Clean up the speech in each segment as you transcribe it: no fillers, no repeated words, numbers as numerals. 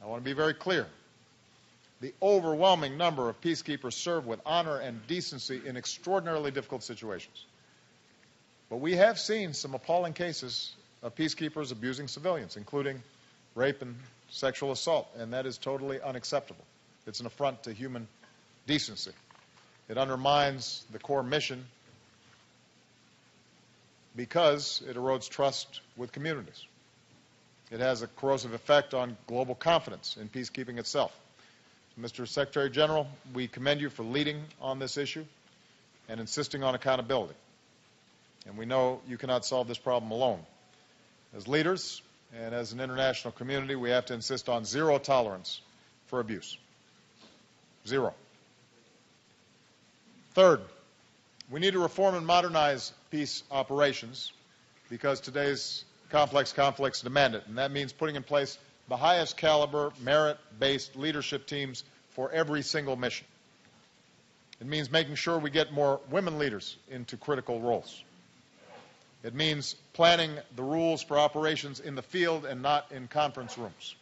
I want to be very clear. The overwhelming number of peacekeepers serve with honor and decency in extraordinarily difficult situations. But we have seen some appalling cases of peacekeepers abusing civilians, including rape and sexual assault, and that is totally unacceptable. It's an affront to human decency. It undermines the core mission because it erodes trust with communities. It has a corrosive effect on global confidence in peacekeeping itself. Mr. Secretary General, we commend you for leading on this issue and insisting on accountability. And we know you cannot solve this problem alone. As leaders and as an international community, we have to insist on zero tolerance for abuse. Zero. Third, we need to reform and modernize peace operations because today's complex conflicts demand it, and that means putting in place the highest caliber, merit-based leadership teams for every single mission. It means making sure we get more women leaders into critical roles. It means planning the rules for operations in the field and not in conference rooms.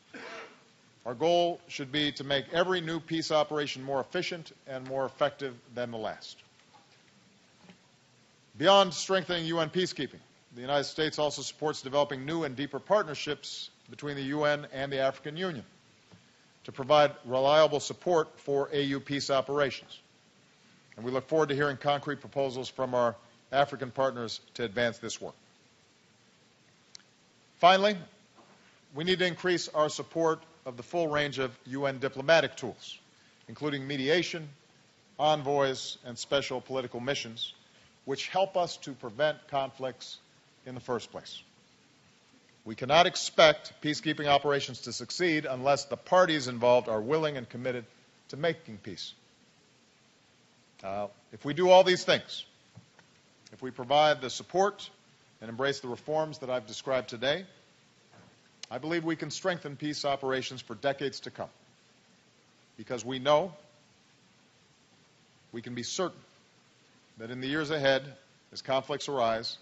Our goal should be to make every new peace operation more efficient and more effective than the last. Beyond strengthening UN peacekeeping, the United States also supports developing new and deeper partnerships between the UN and the African Union to provide reliable support for AU peace operations. And we look forward to hearing concrete proposals from our African partners to advance this work. Finally, we need to increase our support of the full range of UN diplomatic tools, including mediation, envoys, and special political missions, which help us to prevent conflicts in the first place. We cannot expect peacekeeping operations to succeed unless the parties involved are willing and committed to making peace. If we do all these things, if we provide the support and embrace the reforms that I've described today, I believe we can strengthen peace operations for decades to come. Because we know, we can be certain that in the years ahead, as conflicts arise,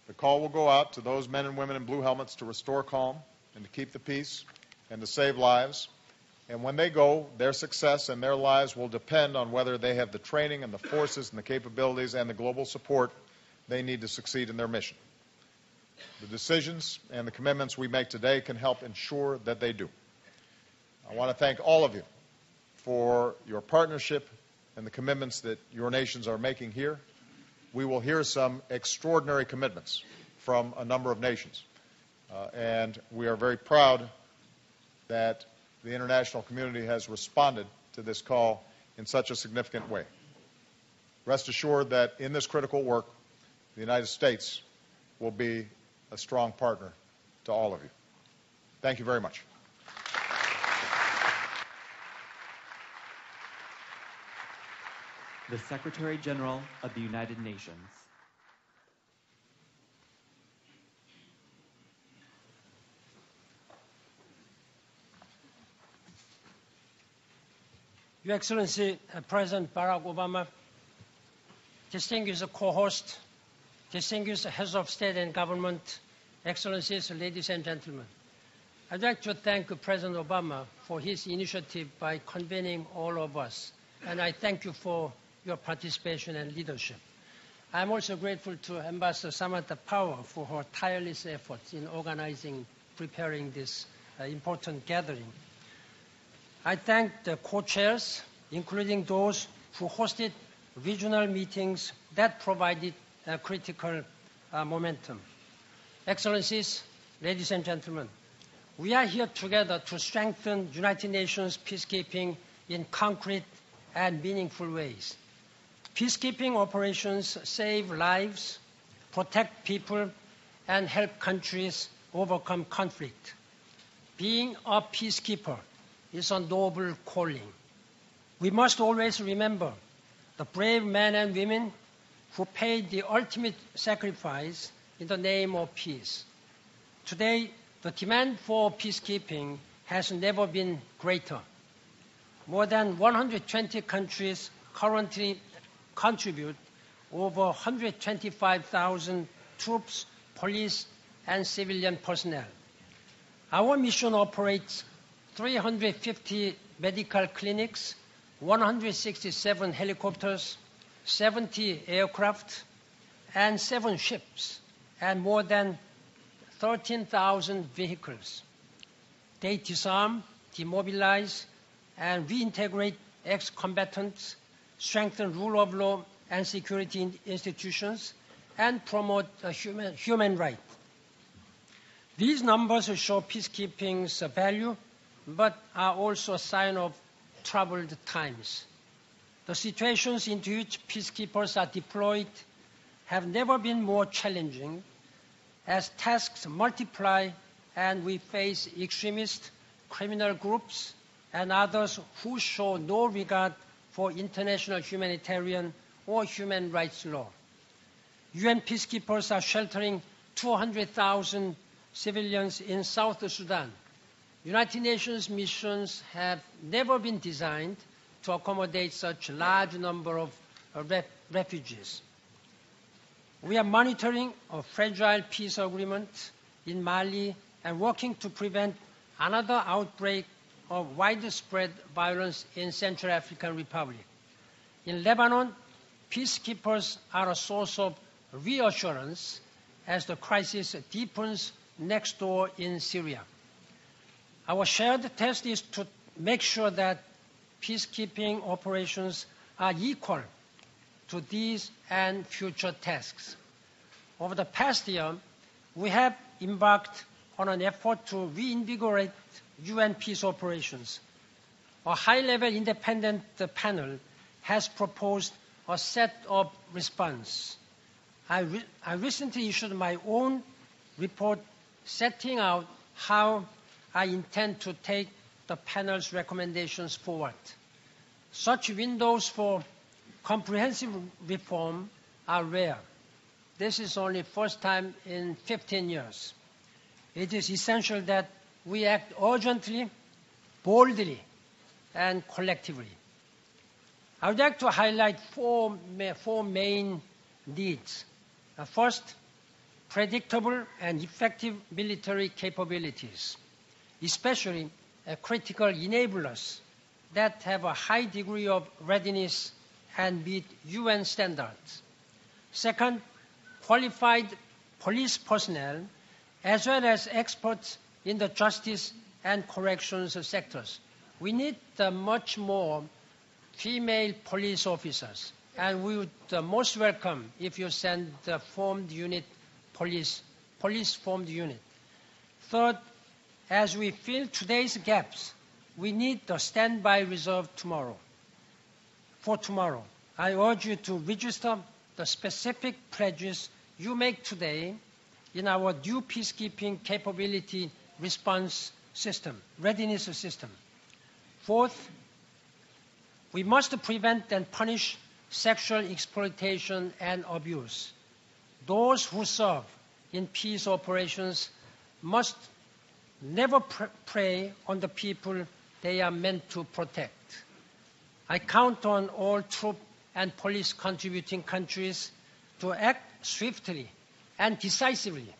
the call will go out to those men and women in blue helmets to restore calm and to keep the peace and to save lives. And when they go, their success and their lives will depend on whether they have the training and the forces and the capabilities and the global support they need to succeed in their mission. The decisions and the commitments we make today can help ensure that they do. I want to thank all of you for your partnership and the commitments that your nations are making here. We will hear some extraordinary commitments from a number of nations. And we are very proud that the international community has responded to this call in such a significant way. Rest assured that in this critical work, the United States will be a strong partner to all of you. Thank you very much. The Secretary General of the United Nations. Your Excellency, President Barack Obama, distinguished co-host, distinguished heads of state and government, Excellencies, ladies and gentlemen. I'd like to thank President Obama for his initiative by convening all of us, and I thank you for your participation and leadership. I'm also grateful to Ambassador Samantha Power for her tireless efforts in organizing, preparing this important gathering. I thank the co-chairs, including those who hosted regional meetings that provided critical momentum. Excellencies, ladies and gentlemen, we are here together to strengthen United Nations peacekeeping in concrete and meaningful ways. Peacekeeping operations save lives, protect people, and help countries overcome conflict. Being a peacekeeper is a noble calling. We must always remember the brave men and women who paid the ultimate sacrifice in the name of peace. Today, the demand for peacekeeping has never been greater. More than 120 countries currently contribute over 125,000 troops, police, and civilian personnel. Our mission operates 350 medical clinics, 167 helicopters, 70 aircraft, and 7 ships, and more than 13,000 vehicles. They disarm, demobilize, and reintegrate ex-combatants, strengthen rule of law and security institutions, and promote human rights. These numbers show peacekeeping's value, but are also a sign of troubled times. The situations into which peacekeepers are deployed have never been more challenging, as tasks multiply and we face extremist criminal groups and others who show no regard for international humanitarian or human rights law. UN peacekeepers are sheltering 200,000 civilians in South Sudan. United Nations missions have never been designed to accommodate such a large number of refugees. We are monitoring a fragile peace agreement in Mali and working to prevent another outbreak of widespread violence in Central African Republic. In Lebanon, peacekeepers are a source of reassurance as the crisis deepens next door in Syria. Our shared task is to make sure that peacekeeping operations are equal to these and future tasks. Over the past year, we have embarked on an effort to reinvigorate UN peace operations. A high-level independent panel has proposed a set of response. I recently issued my own report setting out how I intend to take the panel's recommendations forward. Such windows for comprehensive reform are rare. This is only the first time in 15 years. It is essential that we act urgently, boldly, and collectively. I would like to highlight four main needs. First, predictable and effective military capabilities, especially critical enablers that have a high degree of readiness and meet UN standards. Second, qualified police personnel as well as experts in the justice and corrections sectors. We need much more female police officers, and we would most welcome if you send the formed unit, police formed unit. Third, as we fill today's gaps, we need the standby reserve for tomorrow. I urge you to register the specific pledges you make today in our due peacekeeping capability response system, readiness system. Fourth, we must prevent and punish sexual exploitation and abuse. Those who serve in peace operations must never prey on the people they are meant to protect. I count on all troop and police contributing countries to act swiftly and decisively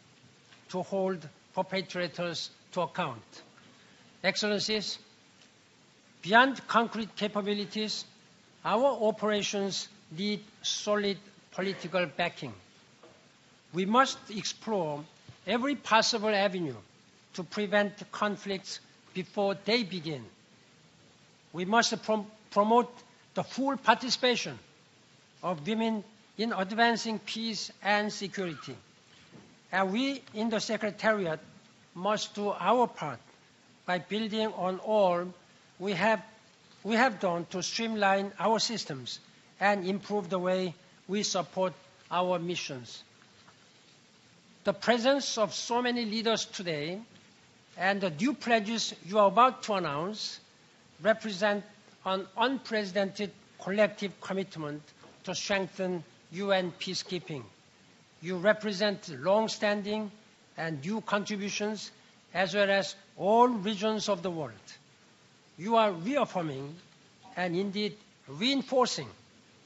to hold perpetrators to account. Excellencies, beyond concrete capabilities, our operations need solid political backing. We must explore every possible avenue to prevent conflicts before they begin. We must promote the full participation of women in advancing peace and security. And we in the Secretariat must do our part by building on all we have done to streamline our systems and improve the way we support our missions. The presence of so many leaders today and the new pledges you are about to announce represent an unprecedented collective commitment to strengthen UN peacekeeping. You represent long-standing and new contributions as well as all regions of the world. You are reaffirming and indeed reinforcing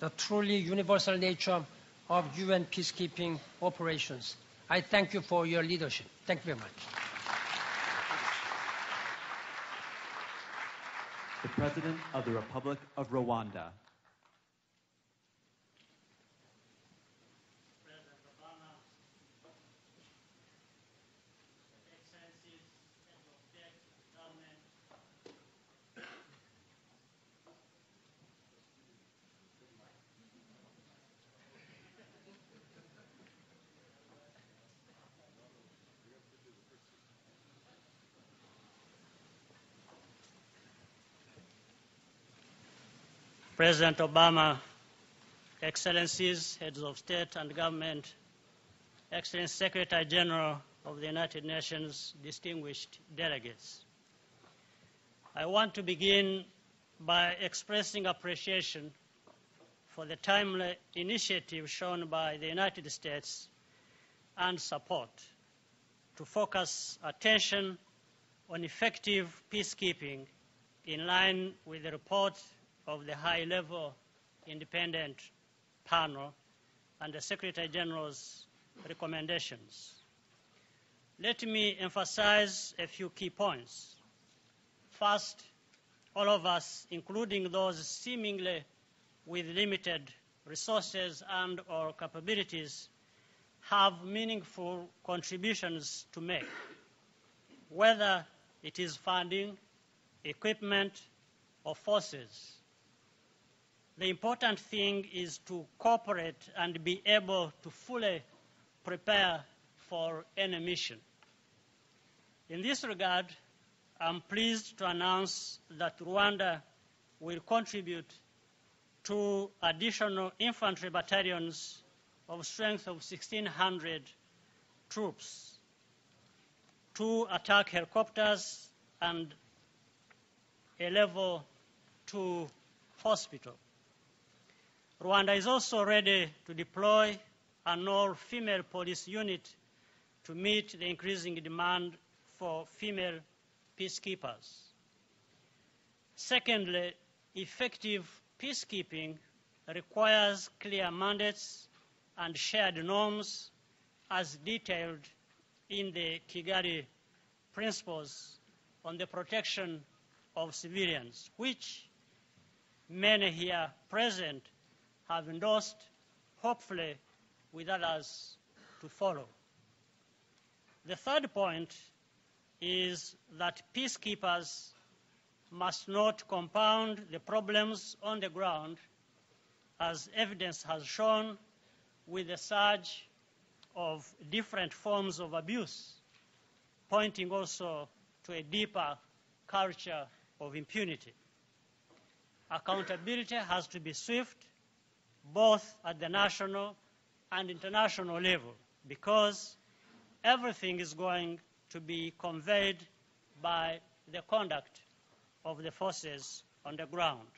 the truly universal nature of UN peacekeeping operations. I thank you for your leadership. Thank you very much. the President of the Republic of Rwanda. President Obama, Excellencies, Heads of State, Government, President Obama, Excellencies, Heads of State and Government, Excellency Secretary General of the United Nations, distinguished delegates. I want to begin by expressing appreciation for the timely initiative shown by the United States and support to focus attention on effective peacekeeping in line with the report of the high-level independent panel and the Secretary General's recommendations. Let me emphasize a few key points. First, all of us, including those seemingly with limited resources and/or capabilities, have meaningful contributions to make, whether it is funding, equipment, or forces. The important thing is to cooperate and be able to fully prepare for any mission. In this regard, I'm pleased to announce that Rwanda will contribute 2 additional infantry battalions of strength of 1,600 troops, 2 attack helicopters, and a level 2 hospital. Rwanda is also ready to deploy an all-female police unit to meet the increasing demand for female peacekeepers. Secondly, effective peacekeeping requires clear mandates and shared norms as detailed in the Kigali Principles on the Protection of Civilians, which many here present have endorsed, hopefully with others to follow. The third point is that peacekeepers must not compound the problems on the ground, as evidence has shown with the surge of different forms of abuse, pointing also to a deeper culture of impunity. Accountability has to be swift, both at the national and international level, because everything is going to be conveyed by the conduct of the forces on the ground.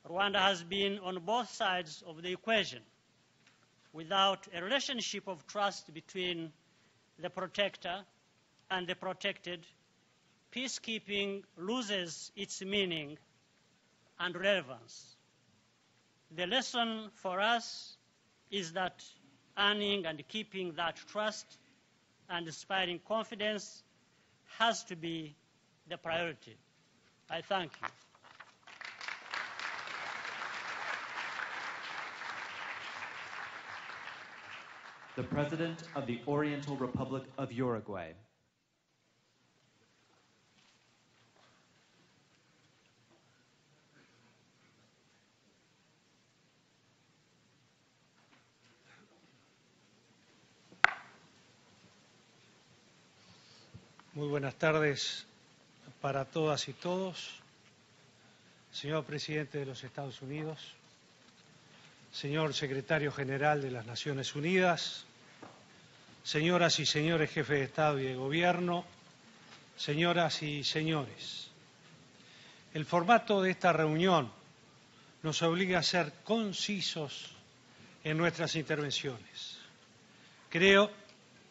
Rwanda has been on both sides of the equation. Without a relationship of trust between the protector and the protected, peacekeeping loses its meaning and relevance. The lesson for us is that earning and keeping that trust and inspiring confidence has to be the priority. I thank you. The President of the Oriental Republic of Uruguay. Muy buenas tardes para todas y todos. Señor Presidente de los Estados Unidos, señor Secretario General de las Naciones Unidas, señoras y señores jefes de Estado y de Gobierno, señoras y señores. El formato de esta reunión nos obliga a ser concisos en nuestras intervenciones. Creo,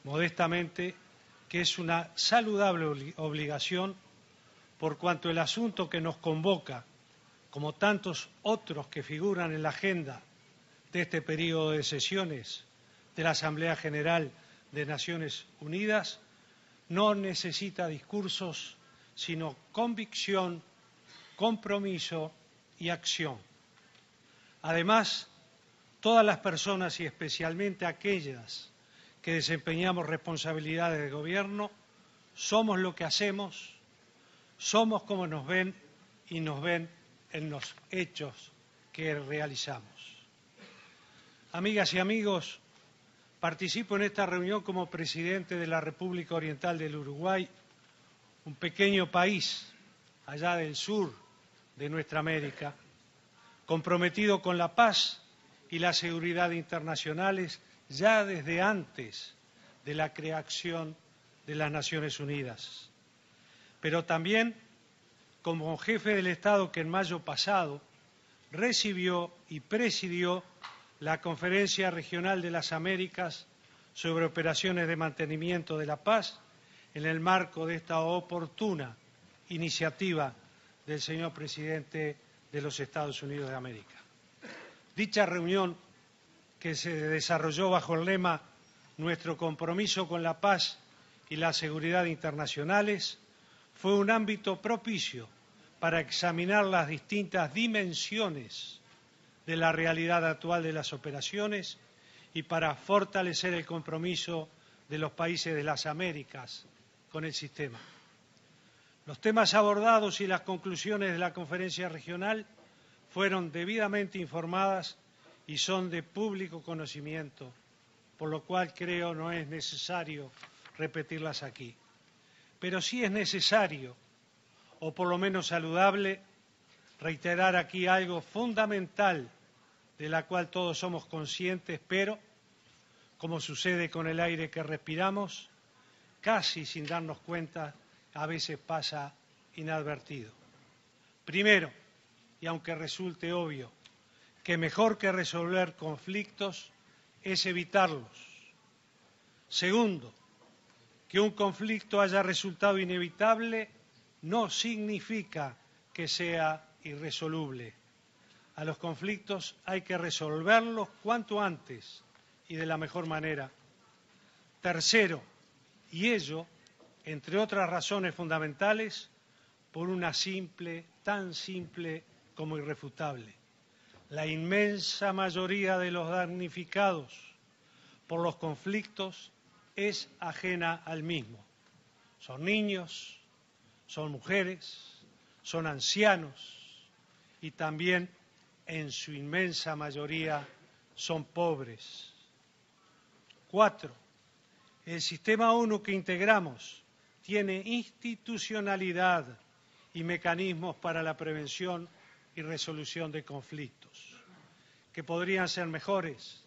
modestamente, que es una saludable obligación por cuanto el asunto que nos convoca, como tantos otros que figuran en la agenda de este periodo de sesiones de la Asamblea General de Naciones Unidas, no necesita discursos, sino convicción compromiso y acción. Además, todas las personas y especialmente aquellas que desempeñamos responsabilidades de gobierno, somos lo que hacemos, somos como nos ven y nos ven en los hechos que realizamos. Amigas y amigos, participo en esta reunión como presidente de la República Oriental del Uruguay, un pequeño país allá del sur de nuestra América, comprometido con la paz y la seguridad internacionales ya desde antes de la creación de las Naciones Unidas. Pero también como jefe del Estado que en mayo pasado recibió y presidió la Conferencia Regional de las Américas sobre operaciones de mantenimiento de la paz en el marco de esta oportuna iniciativa del señor presidente de los Estados Unidos de América. Dicha reunión, que se desarrolló bajo el lema «Nuestro compromiso con la paz y la seguridad internacionales», fue un ámbito propicio para examinar las distintas dimensiones de la realidad actual de las operaciones y para fortalecer el compromiso de los países de las Américas con el sistema. Los temas abordados y las conclusiones de la conferencia regional fueron debidamente informadas y son de público conocimiento, por lo cual creo no es necesario repetirlas aquí. Pero sí es necesario, o por lo menos saludable, reiterar aquí algo fundamental de la cual todos somos conscientes, pero, como sucede con el aire que respiramos, casi sin darnos cuenta, a veces pasa inadvertido. Primero, y aunque resulte obvio, que mejor que resolver conflictos es evitarlos. Segundo, que un conflicto haya resultado inevitable no significa que sea irresoluble. A los conflictos hay que resolverlos cuanto antes y de la mejor manera. Tercero, y ello, entre otras razones fundamentales, por una tan simple como irrefutable. La inmensa mayoría de los damnificados por los conflictos es ajena al mismo. Son niños, son mujeres, son ancianos y también, en su inmensa mayoría, son pobres. 4. El sistema ONU que integramos tiene institucionalidad y mecanismos para la prevención y resolución de conflictos, que podrían ser mejores,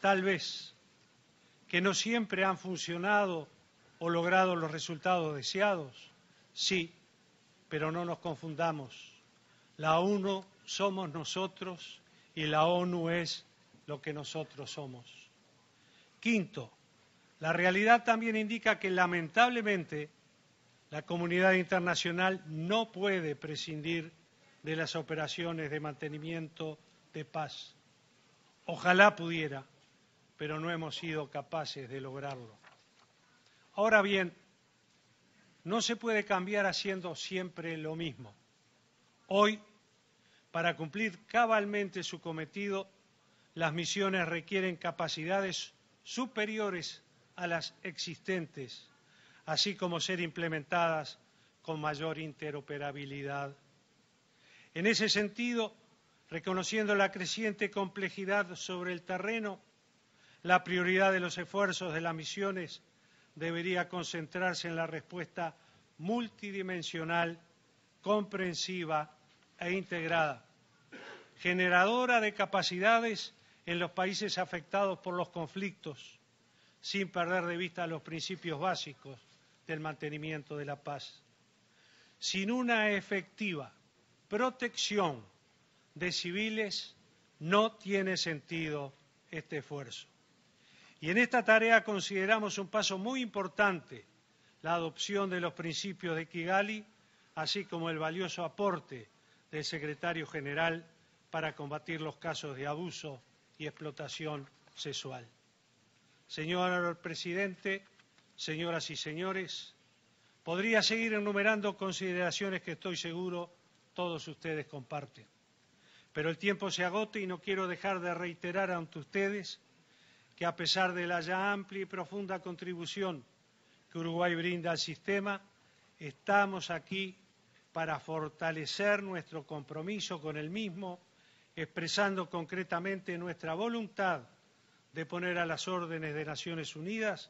tal vez, que no siempre han funcionado o logrado los resultados deseados, sí, pero no nos confundamos. La ONU somos nosotros y la ONU es lo que nosotros somos. Quinto, la realidad también indica que lamentablemente la comunidad internacional no puede prescindir de las operaciones de mantenimiento de paz. Ojalá pudiera, pero no hemos sido capaces de lograrlo. Ahora bien, no se puede cambiar haciendo siempre lo mismo. Hoy, para cumplir cabalmente su cometido, las misiones requieren capacidades superiores a las existentes, así como ser implementadas con mayor interoperabilidad. En ese sentido, reconociendo la creciente complejidad sobre el terreno, la prioridad de los esfuerzos de las misiones debería concentrarse en la respuesta multidimensional, comprensiva e integrada, generadora de capacidades en los países afectados por los conflictos, sin perder de vista los principios básicos del mantenimiento de la paz. Sin una efectiva protección de civiles no tiene sentido este esfuerzo. Y en esta tarea consideramos un paso muy importante la adopción de los principios de Kigali, así como el valioso aporte del secretario general para combatir los casos de abuso y explotación sexual. Señor presidente, señoras y señores, podría seguir enumerando consideraciones que estoy seguro todos ustedes comparten. Pero el tiempo se agota y no quiero dejar de reiterar ante ustedes que a pesar de la ya amplia y profunda contribución que Uruguay brinda al sistema, estamos aquí para fortalecer nuestro compromiso con el mismo, expresando concretamente nuestra voluntad de poner a las órdenes de Naciones Unidas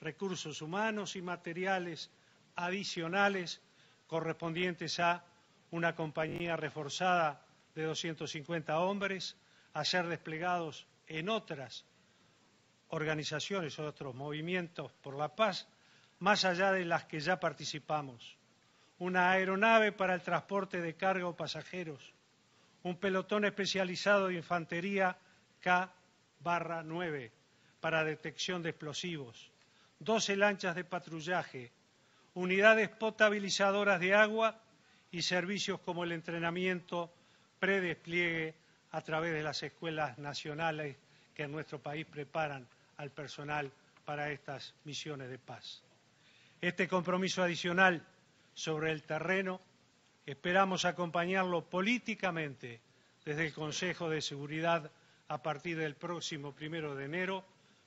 recursos humanos y materiales adicionales correspondientes a una compañía reforzada de 250 hombres a ser desplegados en otras organizaciones o otros movimientos por la paz, más allá de las que ya participamos. Una aeronave para el transporte de carga o pasajeros, un pelotón especializado de infantería K-9 para detección de explosivos, 12 lanchas de patrullaje, unidades potabilizadoras de agua y servicios como el entrenamiento predespliegue a través de las escuelas nacionales que en nuestro país preparan al personal para estas misiones de paz. Este compromiso adicional sobre el terreno esperamos acompañarlo políticamente desde el Consejo de Seguridad a partir del próximo 1 de enero,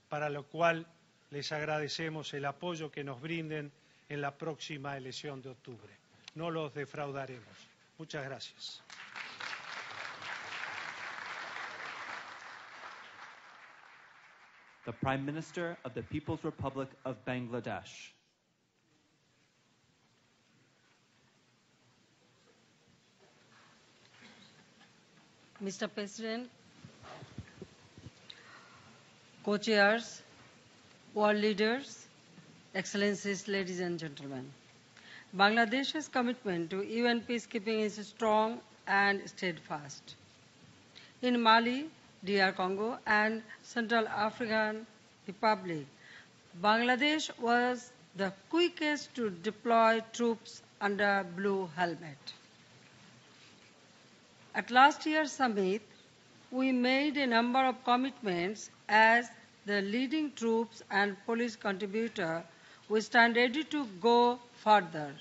para lo cual les agradecemos el apoyo que nos brinden en la próxima elección de octubre. No los defraudaremos. Muchas gracias. The Prime Minister of the People's Republic of Bangladesh. Mr. President, co-chairs, world leaders, excellencies, ladies and gentlemen. Bangladesh's commitment to UN peacekeeping is strong and steadfast. In Mali, DR Congo, and Central African Republic, Bangladesh was the quickest to deploy troops under blue helmet. At last year's summit, we made a number of commitments as the leading troops and police contributor. We stand ready to go further.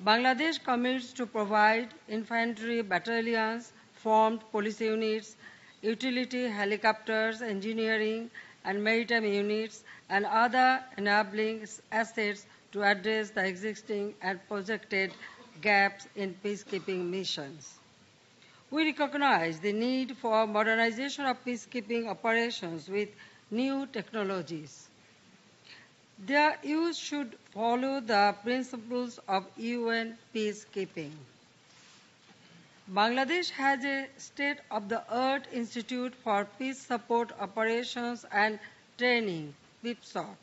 Bangladesh commits to provide infantry battalions, formed police units, utility helicopters, engineering and maritime units, and other enabling assets to address the existing and projected gaps in peacekeeping missions. We recognize the need for modernization of peacekeeping operations with new technologies. Their use should follow the principles of UN peacekeeping. Bangladesh has a state-of-the-art Institute for Peace Support Operations and Training, PIPSOT.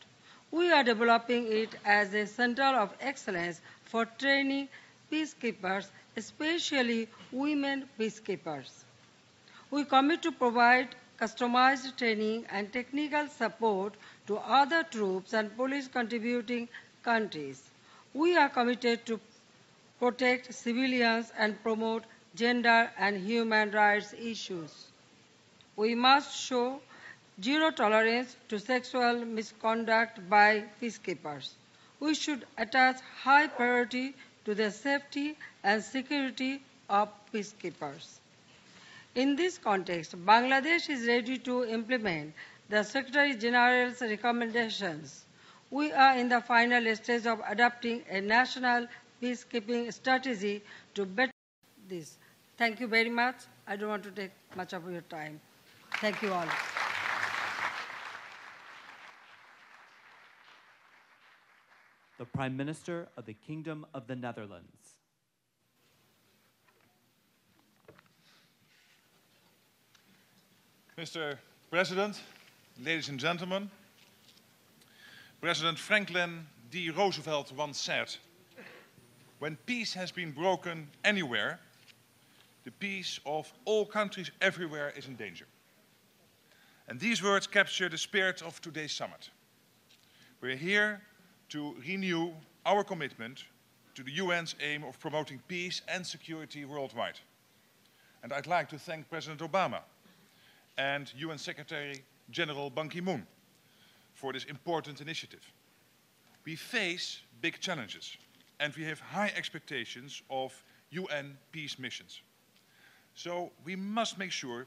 We are developing it as a center of excellence for training peacekeepers, especially women peacekeepers. We commit to provide customized training and technical support to other troops and police contributing countries. We are committed to protect civilians and promote gender and human rights issues. We must show zero tolerance to sexual misconduct by peacekeepers. We should attach high priority to the safety and security of peacekeepers. In this context, Bangladesh is ready to implement the Secretary General's recommendations. We are in the final stage of adopting a national peacekeeping strategy to better this. Thank you very much. I don't want to take much of your time. Thank you all. The Prime Minister of the Kingdom of the Netherlands. Mr. President, ladies and gentlemen, President Franklin D. Roosevelt once said, "When peace has been broken anywhere, the peace of all countries everywhere is in danger." And these words capture the spirit of today's summit. We're here to renew our commitment to the UN's aim of promoting peace and security worldwide. And I'd like to thank President Obama and UN Secretary General Ban Ki-moon for this important initiative. We face big challenges, and we have high expectations of UN peace missions. So we must make sure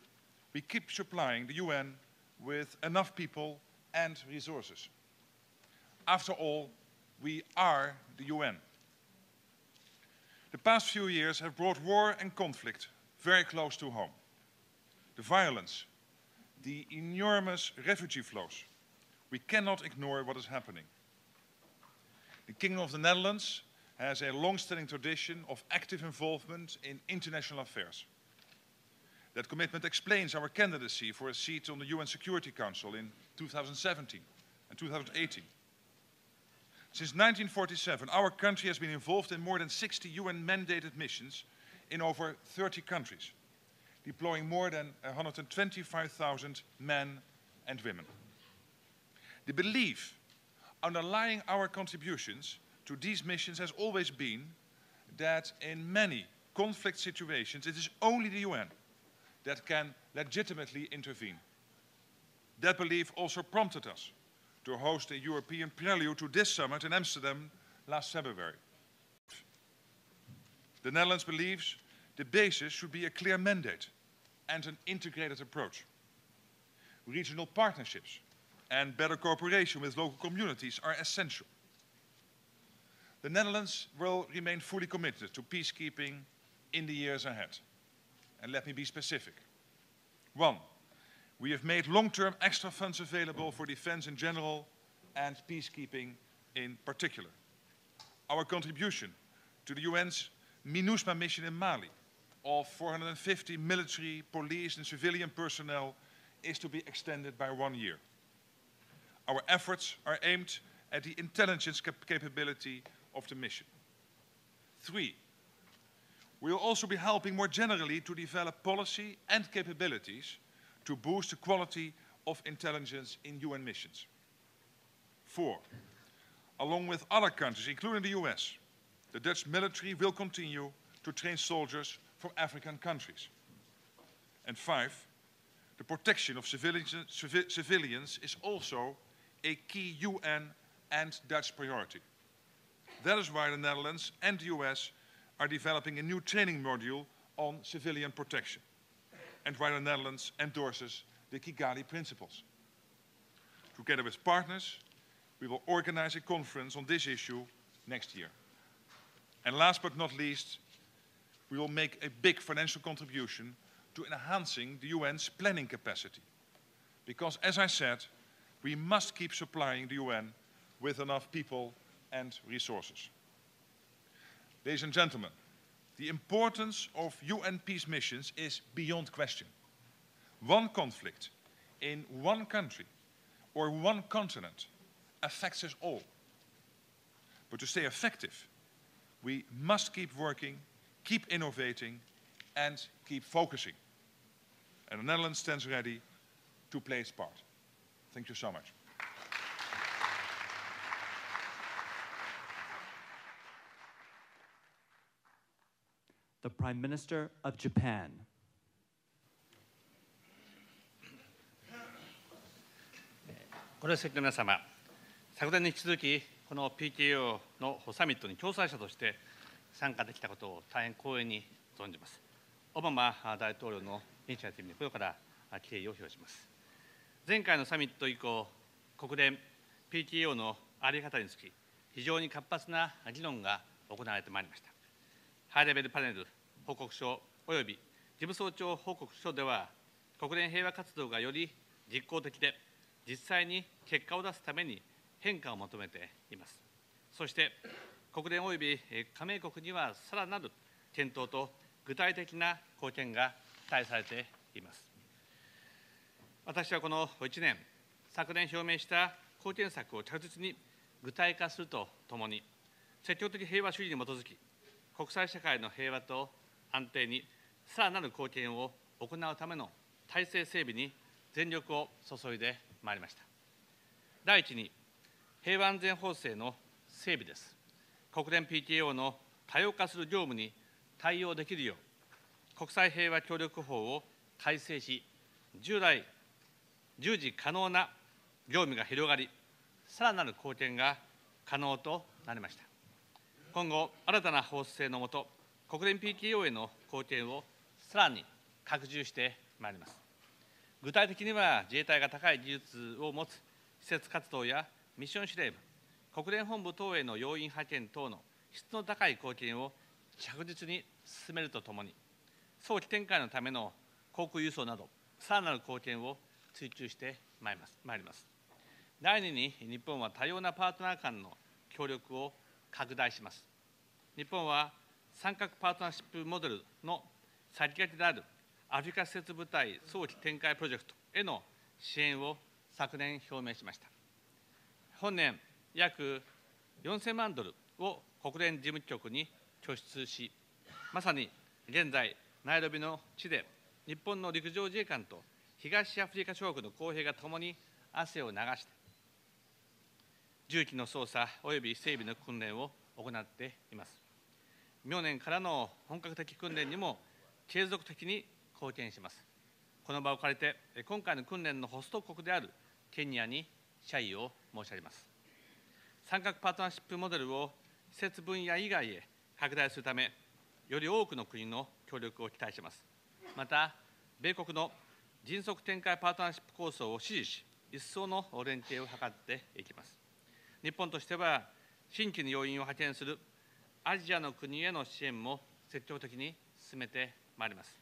we keep supplying the UN with enough people and resources. After all, we are the UN. The past few years have brought war and conflict very close to home. The violence, the enormous refugee flows. We cannot ignore what is happening. The Kingdom of the Netherlands has a long-standing tradition of active involvement in international affairs. That commitment explains our candidacy for a seat on the UN Security Council in 2017 and 2018. Since 1947, our country has been involved in more than 60 UN-mandated missions in over 30 countries, deploying more than 125,000 men and women. The belief underlying our contributions to these missions has always been that in many conflict situations, it is only the UN that can legitimately intervene. That belief also prompted us to host a European prelude to this summit in Amsterdam last February. The Netherlands believes the basis should be a clear mandate and an integrated approach. Regional partnerships and better cooperation with local communities are essential. The Netherlands will remain fully committed to peacekeeping in the years ahead. And let me be specific. 1, we have made long-term extra funds available for defense in general and peacekeeping in particular. Our contribution to the UN's MINUSMA mission in Mali of 450 military, police and civilian personnel is to be extended by 1 year. Our efforts are aimed at the intelligence capability of the mission. 3, we will also be helping more generally to develop policy and capabilities to boost the quality of intelligence in UN missions. 4, along with other countries, including the US, the Dutch military will continue to train soldiers from African countries. And 5, the protection of civilians is also a key UN and Dutch priority. That is why the Netherlands and the US are developing a new training module on civilian protection, and why the Netherlands endorses the Kigali principles. Together with partners, we will organize a conference on this issue next year. And last but not least, we will make a big financial contribution to enhancing the UN's planning capacity. Because, as I said, we must keep supplying the UN with enough people and resources. Ladies and gentlemen, the importance of UN peace missions is beyond question. One conflict in one country or one continent affects us all. But to stay effective, we must keep working, keep innovating, and keep focusing. And the Netherlands stands ready to play its part. Thank you so much. The Prime Minister of Japan. ご列席の皆様、昨年に引き続き、この PKO のサミットに共催者として参加できたことを大変光栄に存じます。オバマ大統領のイニシアティブに心から敬意を表します。前回のサミット以降、国連 PKO の在り方につき、非常に活発な議論が行われてまいりました。ハイレベルパネル報告書および事務総長報告書では、国連平和活動がより実効的で、実際に結果を出すために変化を求めています。そして、国連および加盟国にはさらなる検討と具体的な貢献が期待されています。私はこの1年、昨年表明した貢献策を着実に具体化するとともに、積極的平和主義に基づき、国際社会の平和と安定にさらなる貢献を行うための体制整備に全力を注いでまいりました。第一に、平和安全法制の整備です。国連 PKO の多様化する業務に対応できるよう、国際平和協力法を改正し、従事可能な業務が広がり、さらなる貢献が可能となりました。今後、新たな法制の下、国連 PKO への貢献をさらに拡充してまいります。具体的には、自衛隊が高い技術を持つ施設活動やミッション司令部、国連本部等への要員派遣等の質の高い貢献を着実に進めるとともに、早期展開のための航空輸送など、さらなる貢献を追求してまいります。第2に、日本は多様なパートナー間の協力を拡大します。日本は三角パートナーシップモデルの先駆けであるアフリカ施設部隊早期展開プロジェクトへの支援を昨年表明しました。本年、約4000万ドルを国連事務局に拠出し、まさに現在、ナイロビの地で日本の陸上自衛官と東アフリカ諸国の公兵がともに汗を流して、銃器の操作および整備の訓練を行っています。明年からの本格的訓練にも継続的に貢献します。この場を借りて、今回の訓練のホスト国であるケニアに謝意を申し上げます。三角パートナーシップモデルを施設分野以外へ拡大するため、より多くの国の協力を期待します。また、米国の迅速展開パートナーシップ構想を支持し、一層の連携を図っていきます。日本としては、新規に要員を派遣するアジアの国への支援も積極的に進めてまいります。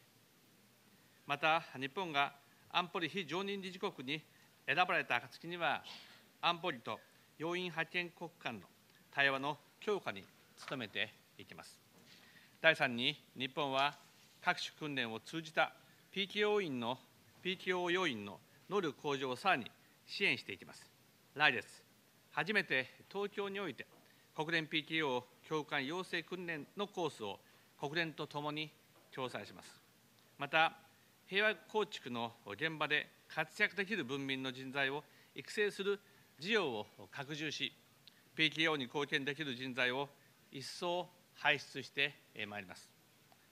また、日本が安保理非常任理事国に選ばれた暁には、安保理と要員派遣国間の対話の強化に努めていきます。第3に、日本は各種訓練を通じた PKO 要員の能力向上をさらに支援していきます。来月、初めて東京において国連 PKO 教官養成訓練のコースを国連とともに共催します。また、平和構築の現場で活躍できる文民の人材を育成する事業を拡充し、PKO に貢献できる人材を一層輩出してまいります。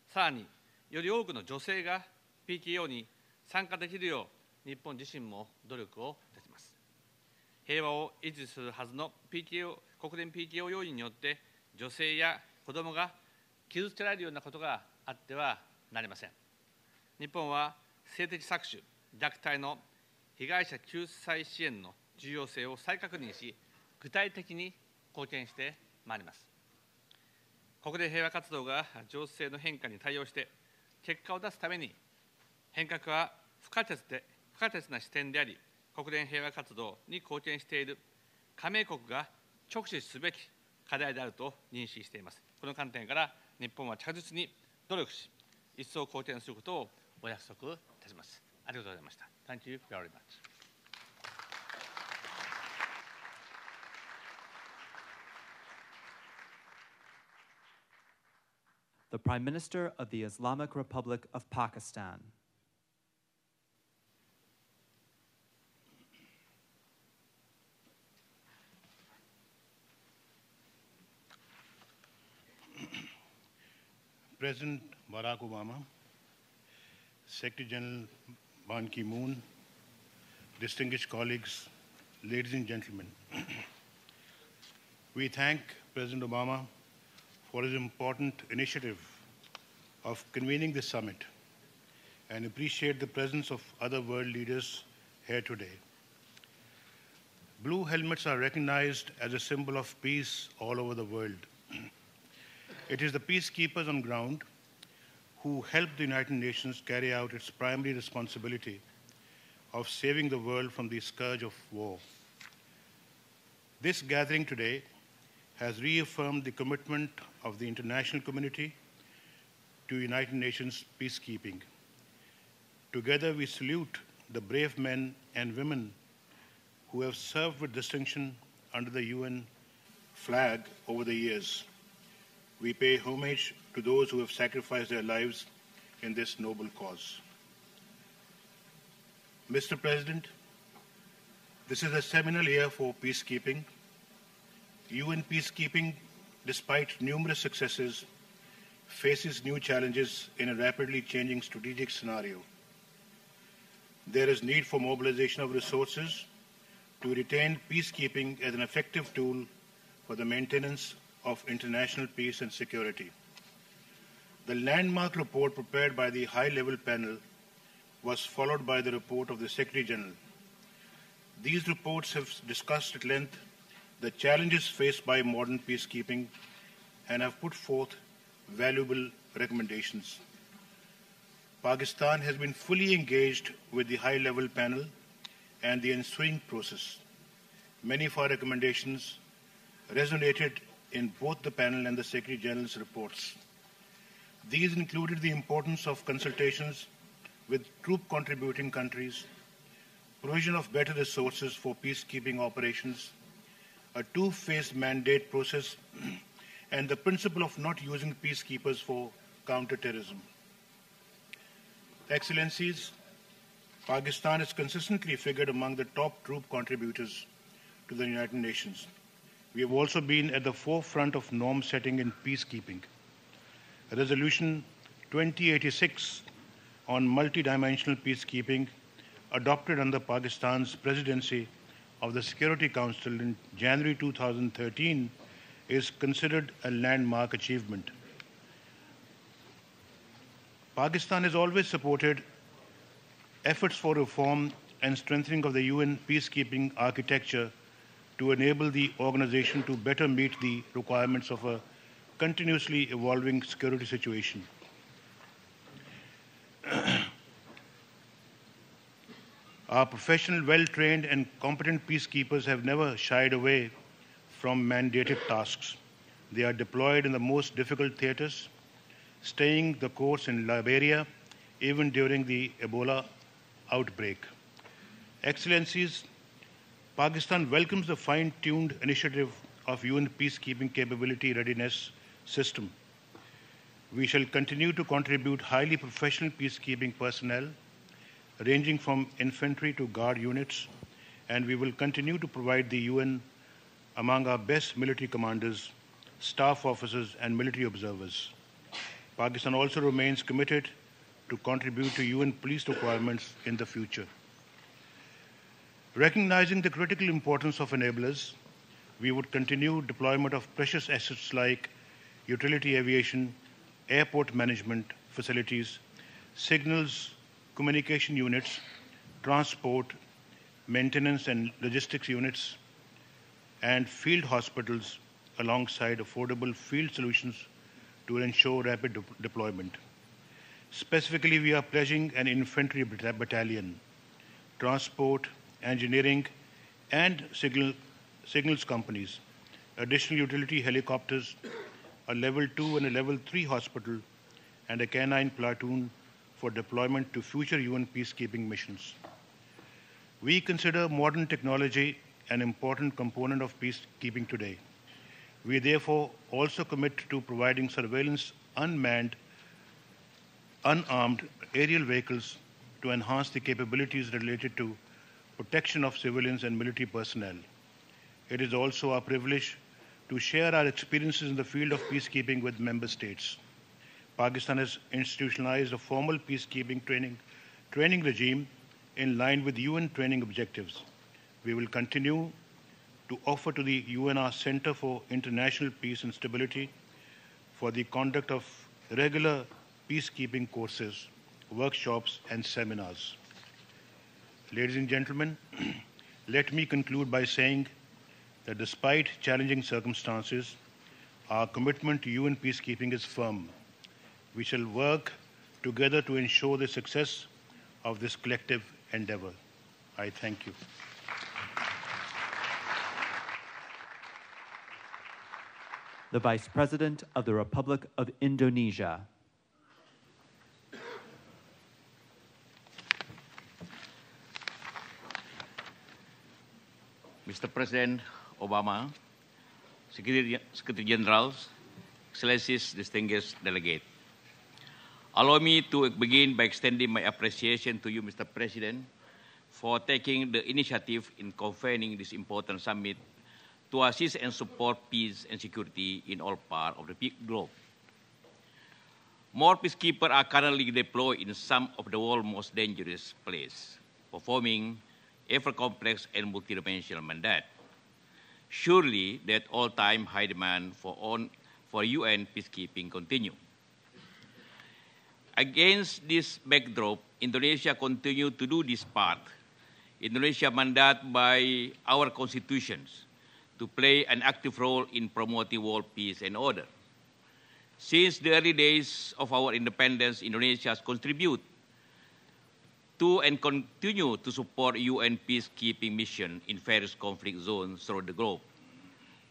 さらに、より多くの女性が PKO に参加できるよう、日本自身も努力をいたします。平和を維持するはずの国連 PKO 要員によって、女性や子どもが傷つけられるようなことがあってはなりません。日本は性的搾取、虐待の被害者救済支援の重要性を再確認し、具体的に貢献してまいります。国連平和活動が情勢の変化に対応して結果を出すために、変革は不可欠な視点であり、国連平和活動に貢献している加盟国が直視すべき課題であると認識しています。この観点から日本は着実に努力し、一層貢献することをお約束いたします。ありがとうございました。Thank you very much. The Prime Minister of the Islamic Republic of Pakistan. President Barack Obama, Secretary General Ban Ki-moon, distinguished colleagues, ladies and gentlemen, we thank President Obama for his important initiative of convening this summit and appreciate the presence of other world leaders here today. Blue helmets are recognized as a symbol of peace all over the world. It is the peacekeepers on ground who help the United Nations carry out its primary responsibility of saving the world from the scourge of war. This gathering today has reaffirmed the commitment of the international community to United Nations peacekeeping. Together, we salute the brave men and women who have served with distinction under the UN flag over the years. We pay homage to those who have sacrificed their lives in this noble cause. Mr. President, this is a seminal year for peacekeeping. UN peacekeeping, despite numerous successes, faces new challenges in a rapidly changing strategic scenario. There is need for mobilization of resources to retain peacekeeping as an effective tool for the maintenance of international peace and security. The landmark report prepared by the high-level panel was followed by the report of the Secretary General. These reports have discussed at length the challenges faced by modern peacekeeping and have put forth valuable recommendations. Pakistan has been fully engaged with the high-level panel and the ensuing process. Many of our recommendations resonated in both the panel and the Secretary General's reports. These included the importance of consultations with troop-contributing countries, provision of better resources for peacekeeping operations, a two-phase mandate process, and the principle of not using peacekeepers for counter-terrorism. Excellencies, Pakistan has consistently figured among the top troop contributors to the United Nations. We have also been at the forefront of norm setting in peacekeeping. Resolution 2086 on multidimensional peacekeeping, adopted under Pakistan's presidency of the Security Council in January 2013, is considered a landmark achievement. Pakistan has always supported efforts for reform and strengthening of the UN peacekeeping architecture to enable the organization to better meet the requirements of a continuously evolving security situation. Our professional, well-trained and competent peacekeepers have never shied away from mandated tasks. They are deployed in the most difficult theaters, staying the course in Liberia, even during the Ebola outbreak. Excellencies, Pakistan welcomes the fine-tuned initiative of UN Peacekeeping Capability Readiness System. We shall continue to contribute highly professional peacekeeping personnel, ranging from infantry to guard units, and we will continue to provide the UN among our best military commanders, staff officers, and military observers. Pakistan also remains committed to contribute to UN police requirements in the future. Recognizing the critical importance of enablers, we would continue deployment of precious assets like utility aviation, airport management facilities, signals, communication units, transport, maintenance and logistics units, and field hospitals alongside affordable field solutions to ensure rapid deployment. Specifically, we are pledging an infantry battalion, transport, engineering, and signals companies, additional utility helicopters, a level 2 and a level 3 hospital, and a canine platoon for deployment to future UN peacekeeping missions. We consider modern technology an important component of peacekeeping today. We therefore also commit to providing surveillance unmanned, unarmed aerial vehicles to enhance the capabilities related to protection of civilians and military personnel. It is also our privilege to share our experiences in the field of peacekeeping with member states. Pakistan has institutionalized a formal peacekeeping training regime in line with UN training objectives. We will continue to offer to the UNR Center for International Peace and Stability for the conduct of regular peacekeeping courses, workshops, and seminars. Ladies and gentlemen, let me conclude by saying that despite challenging circumstances, our commitment to UN peacekeeping is firm. We shall work together to ensure the success of this collective endeavor. I thank you. The Vice President of the Republic of Indonesia. Mr. President Obama, Secretary General, Excellencies, distinguished delegate. Allow me to begin by extending my appreciation to you, Mr. President, for taking the initiative in convening this important summit to assist and support peace and security in all parts of the globe. More peacekeepers are currently deployed in some of the world's most dangerous places, performing ever complex and multidimensional mandate. Surely that all-time high demand for UN peacekeeping continue. Against this backdrop, Indonesia continued to do this part. Indonesia mandated by our constitutions to play an active role in promoting world peace and order. Since the early days of our independence, Indonesia has contributed to and continue to support UN peacekeeping mission in various conflict zones throughout the globe,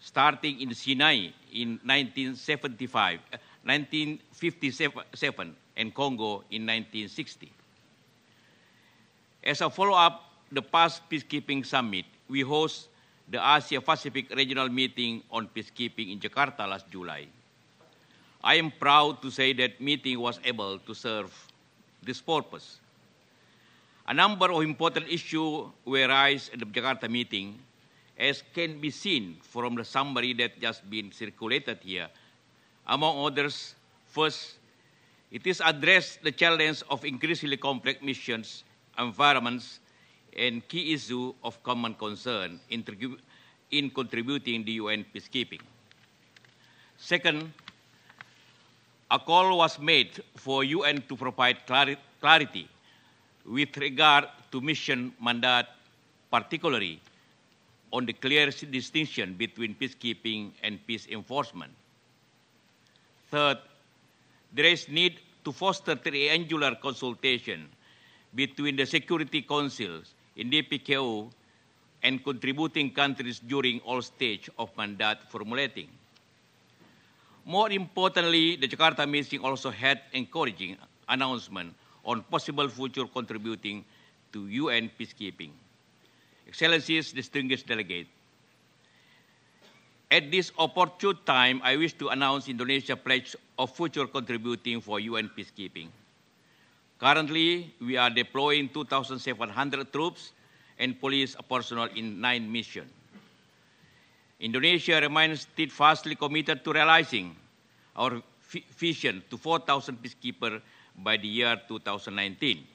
starting in Sinai in 1957 and Congo in 1960. As a follow-up, the past Peacekeeping Summit, we host the Asia-Pacific Regional Meeting on Peacekeeping in Jakarta last July. I am proud to say that meeting was able to serve this purpose. A number of important issues were raised at the Jakarta meeting, as can be seen from the summary that just been circulated here. Among others, first, it is addressed the challenge of increasingly complex missions, environments, and key issue of common concern in contributing the UN peacekeeping. Second, a call was made for UN to provide clarity with regard to mission mandate, particularly on the clear distinction between peacekeeping and peace enforcement. Third, there is need to foster triangular consultation between the Security Councils in the PKO and contributing countries during all stages of mandate formulating. More importantly, the Jakarta meeting also had encouraging announcement on possible future contributing to UN peacekeeping. Excellencies, distinguished delegate, at this opportune time, I wish to announce Indonesia's pledge of future contributing for UN peacekeeping. Currently, we are deploying 2,700 troops and police personnel in 9 missions. Indonesia remains steadfastly committed to realizing our vision to 4,000 peacekeepers by the year 2019.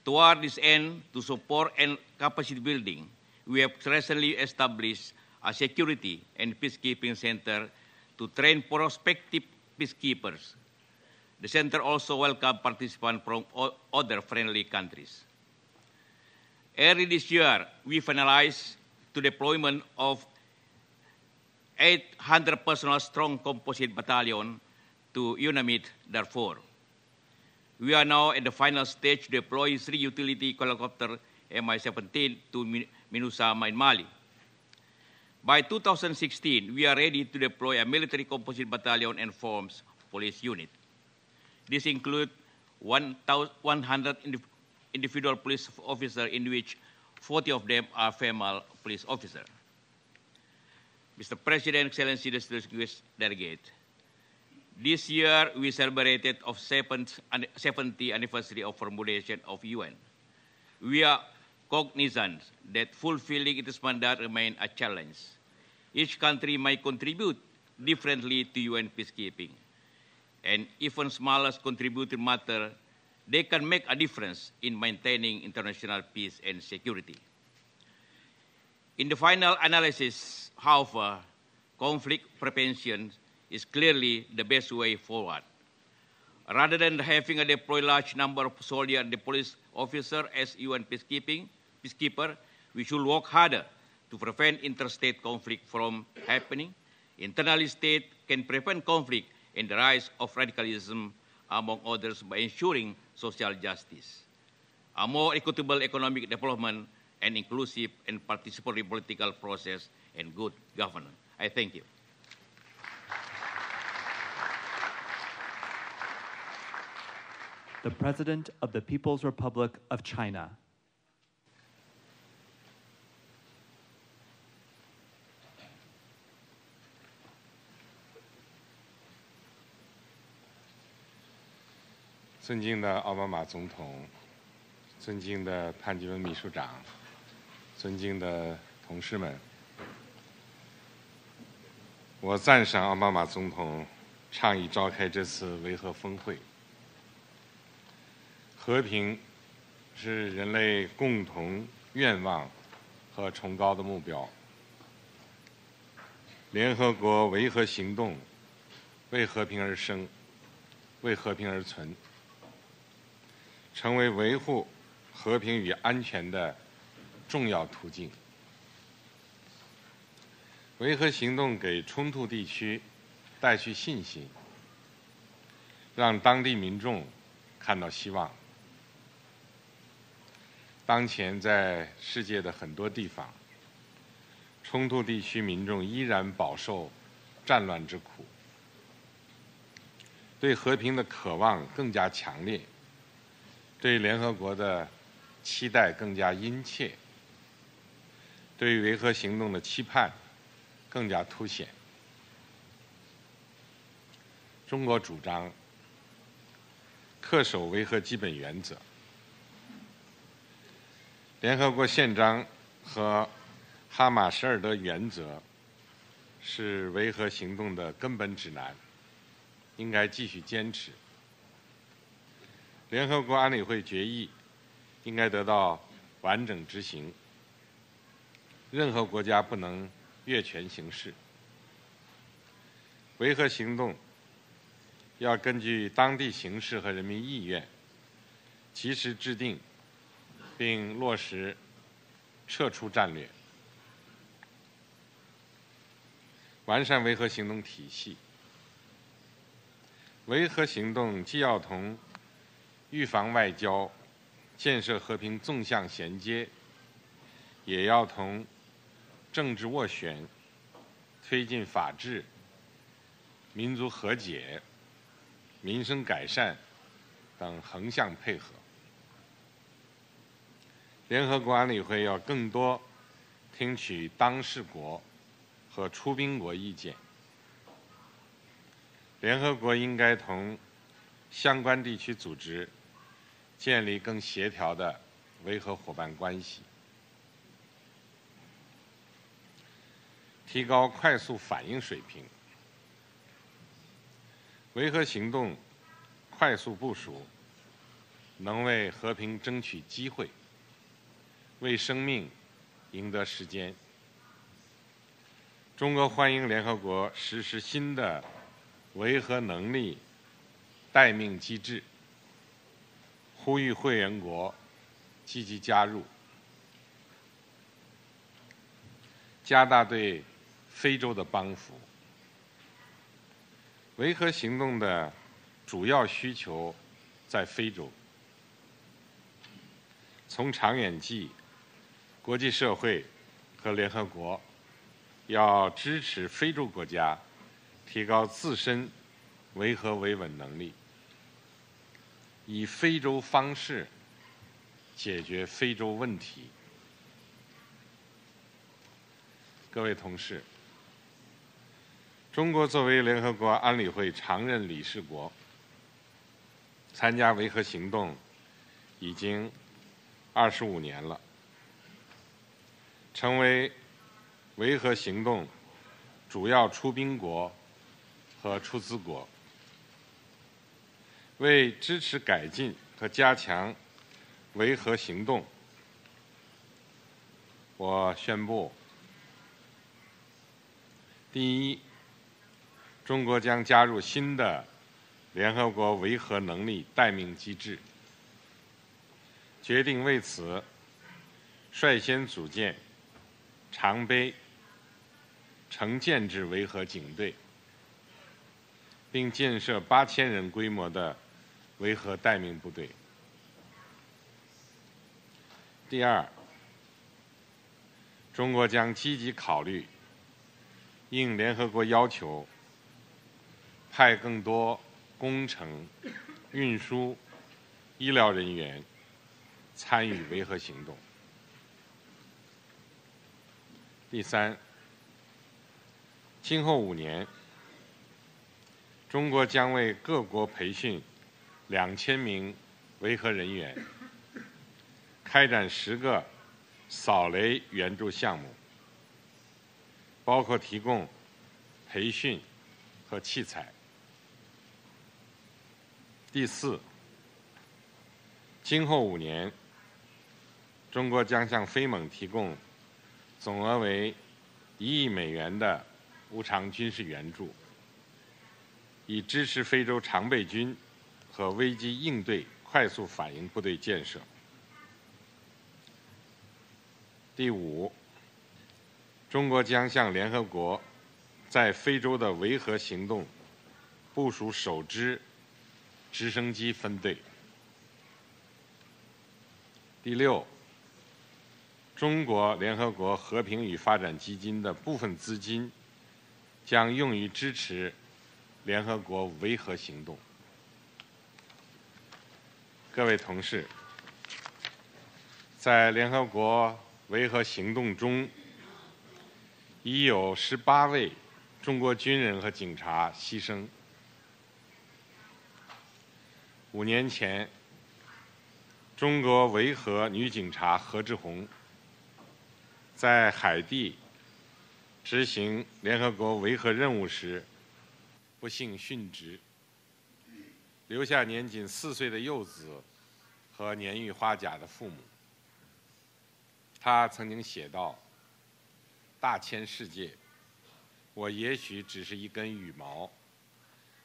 Toward this end, to support and capacity building, we have recently established a security and peacekeeping center to train prospective peacekeepers. The center also welcomes participants from other friendly countries. Early this year, we finalized the deployment of 800 personnel strong composite battalion to UNAMID Darfur. We are now at the final stage to deploy 3 utility helicopter Mi-17 to MINUSMA in Mali. By 2016, we are ready to deploy a military composite battalion and forms police unit. This includes 100 individual police officers, in which 40 of them are female police officers. Mr. President, Excellency, distinguished delegate, this year we celebrated the 70th anniversary of formulation of UN. We are cognizant that fulfilling its mandate remains a challenge. Each country may contribute differently to UN peacekeeping, and even smallest contributing matter, they can make a difference in maintaining international peace and security. In the final analysis, however, conflict prevention is clearly the best way forward. Rather than having a deploy large number of soldiers and the police officers as UN peacekeeper, we should work harder to prevent interstate conflict from happening. Internally, state can prevent conflict and the rise of radicalism, among others, by ensuring social justice, a more equitable economic development, and inclusive and participatory political process and good governance. I thank you. The President of the People's Republic of China.尊敬的奥巴马总统，尊敬的潘基文秘书长，尊敬的同事们，我赞赏奥巴马总统倡议召开这次维和峰会。和平是人类共同愿望和崇高的目标。联合国维和行动为和平而生，为和平而存，成为维护和平与安全的重要途径。维和行动给冲突地区带去信心，让当地民众看到希望。当前在世界的很多地方，冲突地区民众依然饱受战乱之苦，对和平的渴望更加强烈，对联合国的期待更加殷切，对维和行动的期盼更加凸显。中国主张恪守维和基本原则。联合国宪章和哈马什尔德原则是维和行动的根本指南，应该继续坚持。联合国安理会决议应该得到完整执行，任何国家不能越权行事。维和行动要根据当地形势和人民意愿，及时制定并落实撤出战略，完善维和行动体系。维和行动既要同预防外交、建设和平纵向衔接，也要同政治斡旋、推进法治、民族和解、民生改善等横向配合。联合国安理会要更多听取当事国和出兵国意见。联合国应该同相关地区组织建立更协调的维和伙伴关系，提高快速反应水平。维和行动快速部署，能为和平争取机会，为生命赢得时间。中国欢迎联合国实施新的维和能力待命机制，呼吁会员国积极加入，加大对非洲的帮扶。维和行动的主要需求在非洲。从长远计，国际社会和联合国要支持非洲国家提高自身维和维稳能力，以非洲方式解决非洲问题。各位同事，中国作为联合国安理会常任理事国，参加维和行动已经25年了，成为维和行动主要出兵国和出资国。为支持改进和加强维和行动，我宣布：第一，中国将加入新的联合国维和能力待命机制，决定为此率先组建常备成建制维和警队，并建设8000人规模的维和待命部队。第二，中国将积极考虑应联合国要求，派更多工程、运输、医疗人员参与维和行动。第三，今后5年，中国将为各国培训2000名维和人员，开展10个扫雷援助项目，包括提供培训和器材。第四，今后5年，中国将向非盟提供总额为1亿美元的无偿军事援助，以支持非洲常备军和危机应对快速反应部队建设。第五，中国将向联合国在非洲的维和行动部署首支直升机分队。第六，中国联合国和平与发展基金的部分资金将用于支持联合国维和行动。各位同事，在联合国维和行动中，已有18位中国军人和警察牺牲。5年前，中国维和女警察何志红在海地执行联合国维和任务时不幸殉职，留下年仅4岁的幼子和年逾花甲的父母。他曾经写道：“大千世界，我也许只是一根羽毛，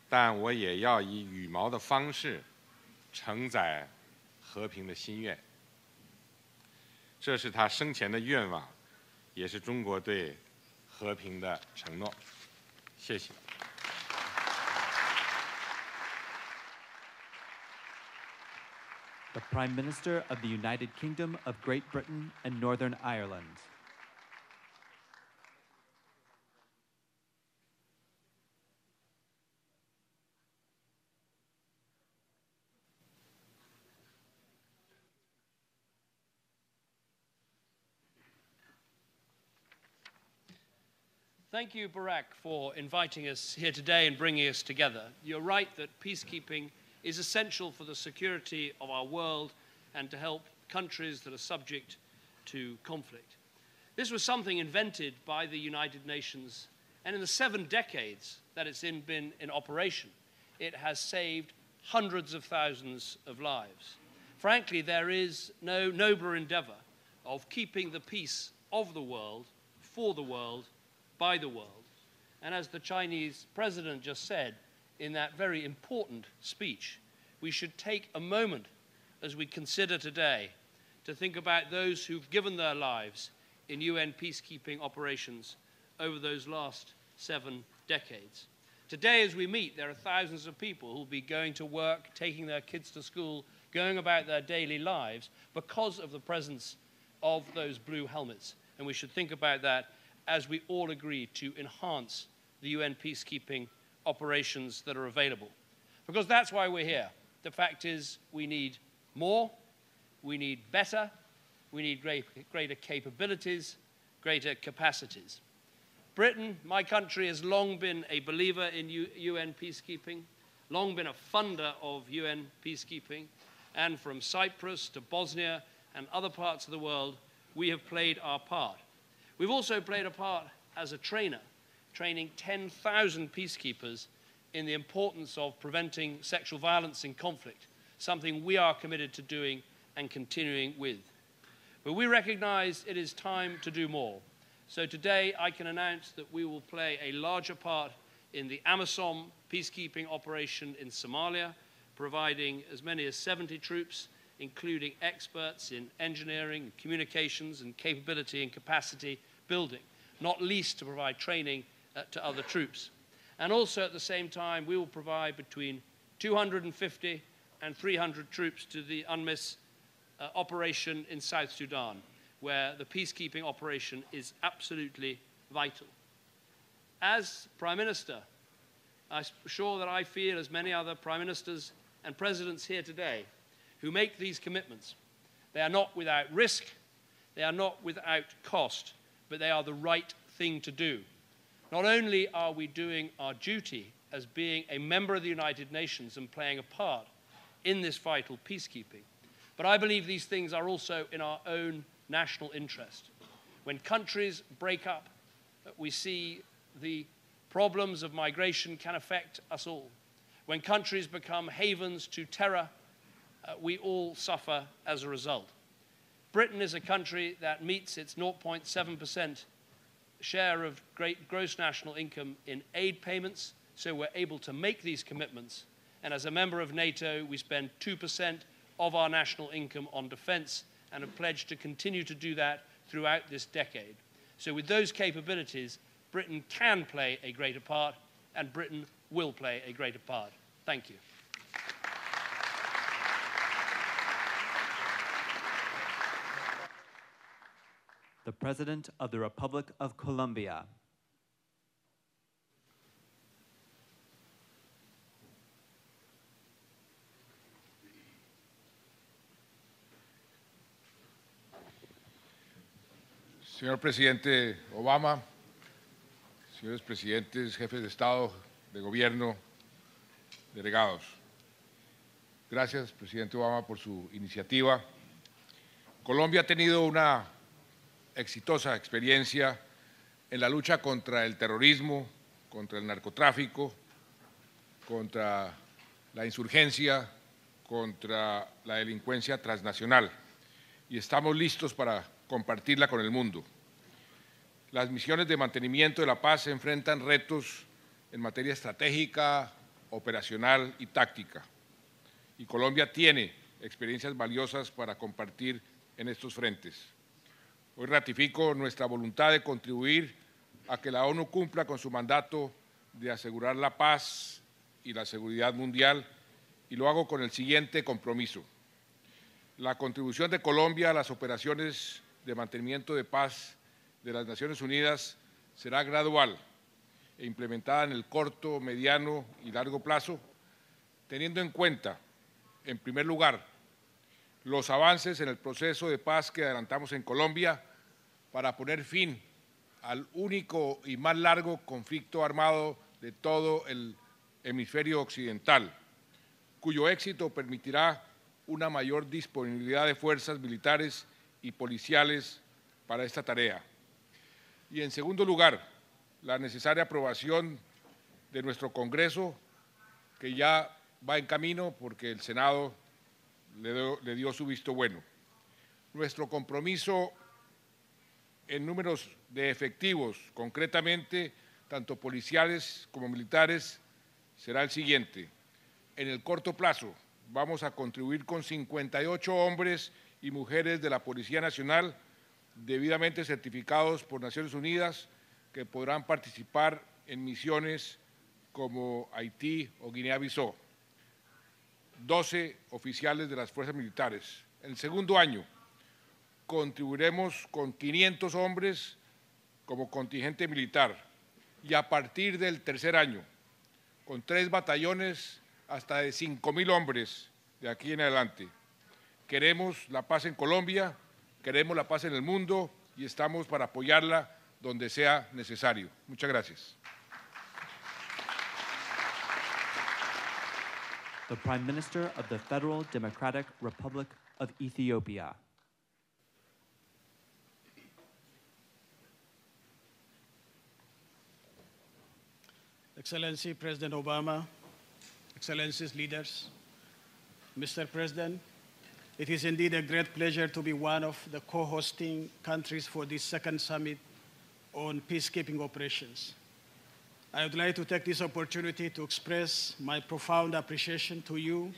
但我也要以羽毛的方式承载和平的心愿。”这是他生前的愿望，也是中国对和平的承诺。谢谢。The Prime Minister of the United Kingdom of Great Britain and Northern Ireland. Thank you, Barack, for inviting us here today and bringing us together. You're right that peacekeeping is essential for the security of our world and to help countries that are subject to conflict. This was something invented by the United Nations, and in the 7 decades that it's been in operation, it has saved hundreds of thousands of lives. Frankly, there is no nobler endeavor of keeping the peace of the world, for the world, by the world. And as the Chinese president just said, in that very important speech, we should take a moment as we consider today to think about those who've given their lives in UN peacekeeping operations over those last 7 decades. Today, as we meet, there are thousands of people who'll be going to work, taking their kids to school, going about their daily lives because of the presence of those blue helmets. And we should think about that as we all agree to enhance the UN peacekeeping operations that are available. Because that's why we're here. The fact is we need more, we need better, we need greater capabilities, greater capacities. Britain, my country, has long been a believer in UN peacekeeping, long been a funder of UN peacekeeping, and from Cyprus to Bosnia and other parts of the world, we have played our part. We've also played a part as a trainer, training 10,000 peacekeepers in the importance of preventing sexual violence in conflict, something we are committed to doing and continuing with. But we recognize it is time to do more. So today I can announce that we will play a larger part in the AMISOM peacekeeping operation in Somalia, providing as many as 70 troops, including experts in engineering, communications, and capability and capacity building, not least to provide training to other troops. And also at the same time, we will provide between 250 and 300 troops to the UNMISS operation in South Sudan, where the peacekeeping operation is absolutely vital. As Prime Minister, I'm sure that I feel, as many other Prime Ministers and Presidents here today, who make these commitments, they are not without risk, they are not without cost, but they are the right thing to do. Not only are we doing our duty as being a member of the United Nations and playing a part in this vital peacekeeping, but I believe these things are also in our own national interest. When countries break up, we see the problems of migration can affect us all. When countries become havens to terror, we all suffer as a result. Britain is a country that meets its 0.7% share of gross national income in aid payments, so we're able to make these commitments. And as a member of NATO, we spend 2% of our national income on defense and have pledged to continue to do that throughout this decade. So with those capabilities, Britain can play a greater part, and Britain will play a greater part. Thank you. The President of the Republic of Colombia. Señor Presidente Obama, señores presidentes, jefes de Estado, de Gobierno, delegados. Gracias, Presidente Obama, por su iniciativa. Colombia ha tenido una exitosa experiencia en la lucha contra el terrorismo, contra el narcotráfico, contra la insurgencia, contra la delincuencia transnacional, y estamos listos para compartirla con el mundo. Las misiones de mantenimiento de la paz se enfrentan retos en materia estratégica, operacional y táctica, y Colombia tiene experiencias valiosas para compartir en estos frentes. Hoy ratifico nuestra voluntad de contribuir a que la ONU cumpla con su mandato de asegurar la paz y la seguridad mundial, y lo hago con el siguiente compromiso. La contribución de Colombia a las operaciones de mantenimiento de paz de las Naciones Unidas será gradual e implementada en el corto, mediano y largo plazo, teniendo en cuenta, en primer lugar, los avances en el proceso de paz que adelantamos en Colombia para poner fin al único y más largo conflicto armado de todo el hemisferio occidental, cuyo éxito permitirá una mayor disponibilidad de fuerzas militares y policiales para esta tarea. Y en segundo lugar, la necesaria aprobación de nuestro Congreso, que ya va en camino porque el Senado le dio su visto bueno. Nuestro compromiso en números de efectivos, concretamente tanto policiales como militares, será el siguiente. En el corto plazo vamos a contribuir con 58 hombres y mujeres de la Policía Nacional debidamente certificados por Naciones Unidas, que podrán participar en misiones como Haití o Guinea-Bissau. 12 oficiales de las fuerzas militares. En el segundo año contribuiremos con 500 hombres como contingente militar, y a partir del tercer año con 3 batallones hasta de 5.000 hombres de aquí en adelante. Queremos la paz en Colombia, queremos la paz en el mundo y estamos para apoyarla donde sea necesario. Muchas gracias. The Prime Minister of the Federal Democratic Republic of Ethiopia. Excellency President Obama, Excellencies, leaders, Mr. President, it is indeed a great pleasure to be one of the co-hosting countries for this second summit on peacekeeping operations. I would like to take this opportunity to express my profound appreciation to you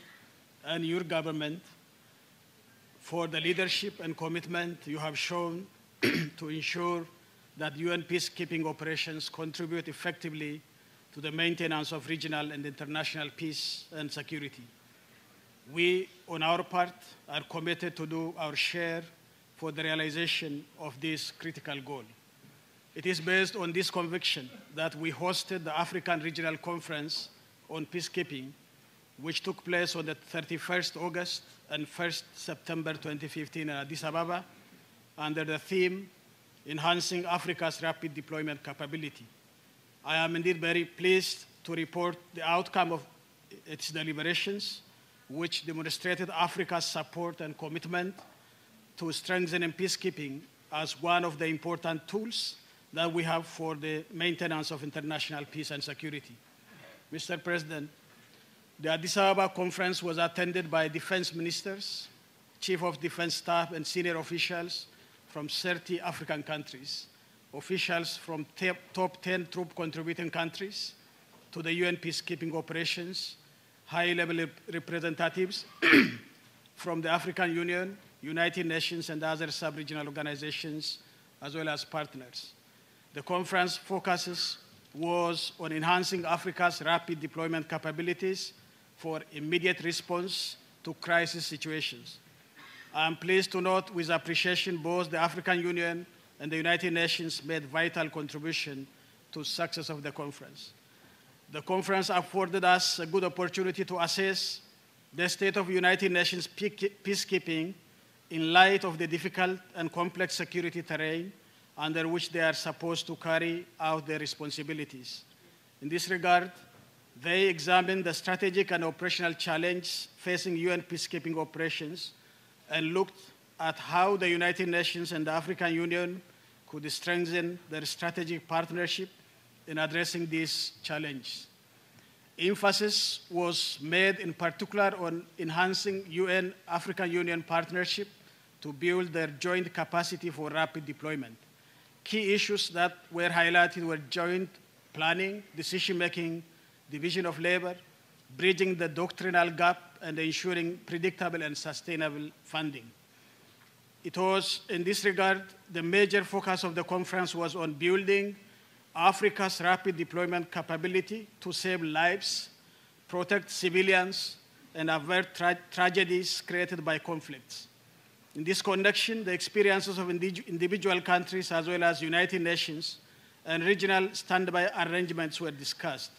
and your government for the leadership and commitment you have shown to ensure that UN peacekeeping operations contribute effectively to the maintenance of regional and international peace and security. We, on our part, are committed to do our share for the realization of this critical goal. It is based on this conviction that we hosted the African Regional Conference on Peacekeeping, which took place on the 31st August and 1st September 2015 in Addis Ababa, under the theme, Enhancing Africa's Rapid Deployment Capability. I am indeed very pleased to report the outcome of its deliberations, which demonstrated Africa's support and commitment to strengthening peacekeeping as one of the important tools that we have for the maintenance of international peace and security. Mr. President, the Addis Ababa conference was attended by defense ministers, chief of defense staff, and senior officials from 30 African countries, officials from top 10 troop contributing countries to the UN peacekeeping operations, high-level representatives from the African Union, United Nations, and other sub-regional organizations, as well as partners. The conference focuses was on enhancing Africa's rapid deployment capabilities for immediate response to crisis situations. I am pleased to note with appreciation both the African Union and the United Nations made vital contribution to the success of the conference. The conference afforded us a good opportunity to assess the state of United Nations peacekeeping in light of the difficult and complex security terrain under which they are supposed to carry out their responsibilities. In this regard, they examined the strategic and operational challenges facing UN peacekeeping operations and looked at how the United Nations and the African Union could strengthen their strategic partnership in addressing these challenges. Emphasis was made in particular on enhancing UN-African Union partnership to build their joint capacity for rapid deployment. Key issues that were highlighted were joint planning, decision-making, division of labor, bridging the doctrinal gap, and ensuring predictable and sustainable funding. It was, in this regard, the major focus of the conference was on building Africa's rapid deployment capability to save lives, protect civilians, and avert tragedies created by conflicts. In this connection, the experiences of individual countries as well as United Nations and regional standby arrangements were discussed.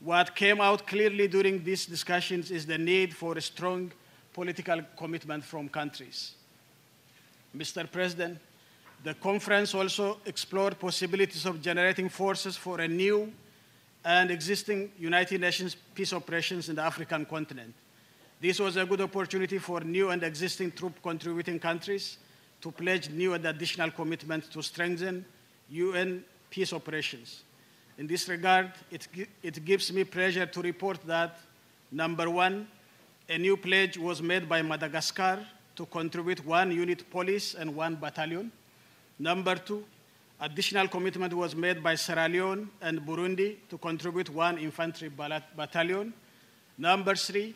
What came out clearly during these discussions is the need for a strong political commitment from countries. Mr. President, the conference also explored possibilities of generating forces for a new and existing United Nations peace operations in the African continent. This was a good opportunity for new and existing troop-contributing countries to pledge new and additional commitments to strengthen UN peace operations. In this regard, it gives me pleasure to report that, number one, a new pledge was made by Madagascar to contribute 1 unit police and 1 battalion. Number two, additional commitment was made by Sierra Leone and Burundi to contribute 1 infantry battalion. Number three,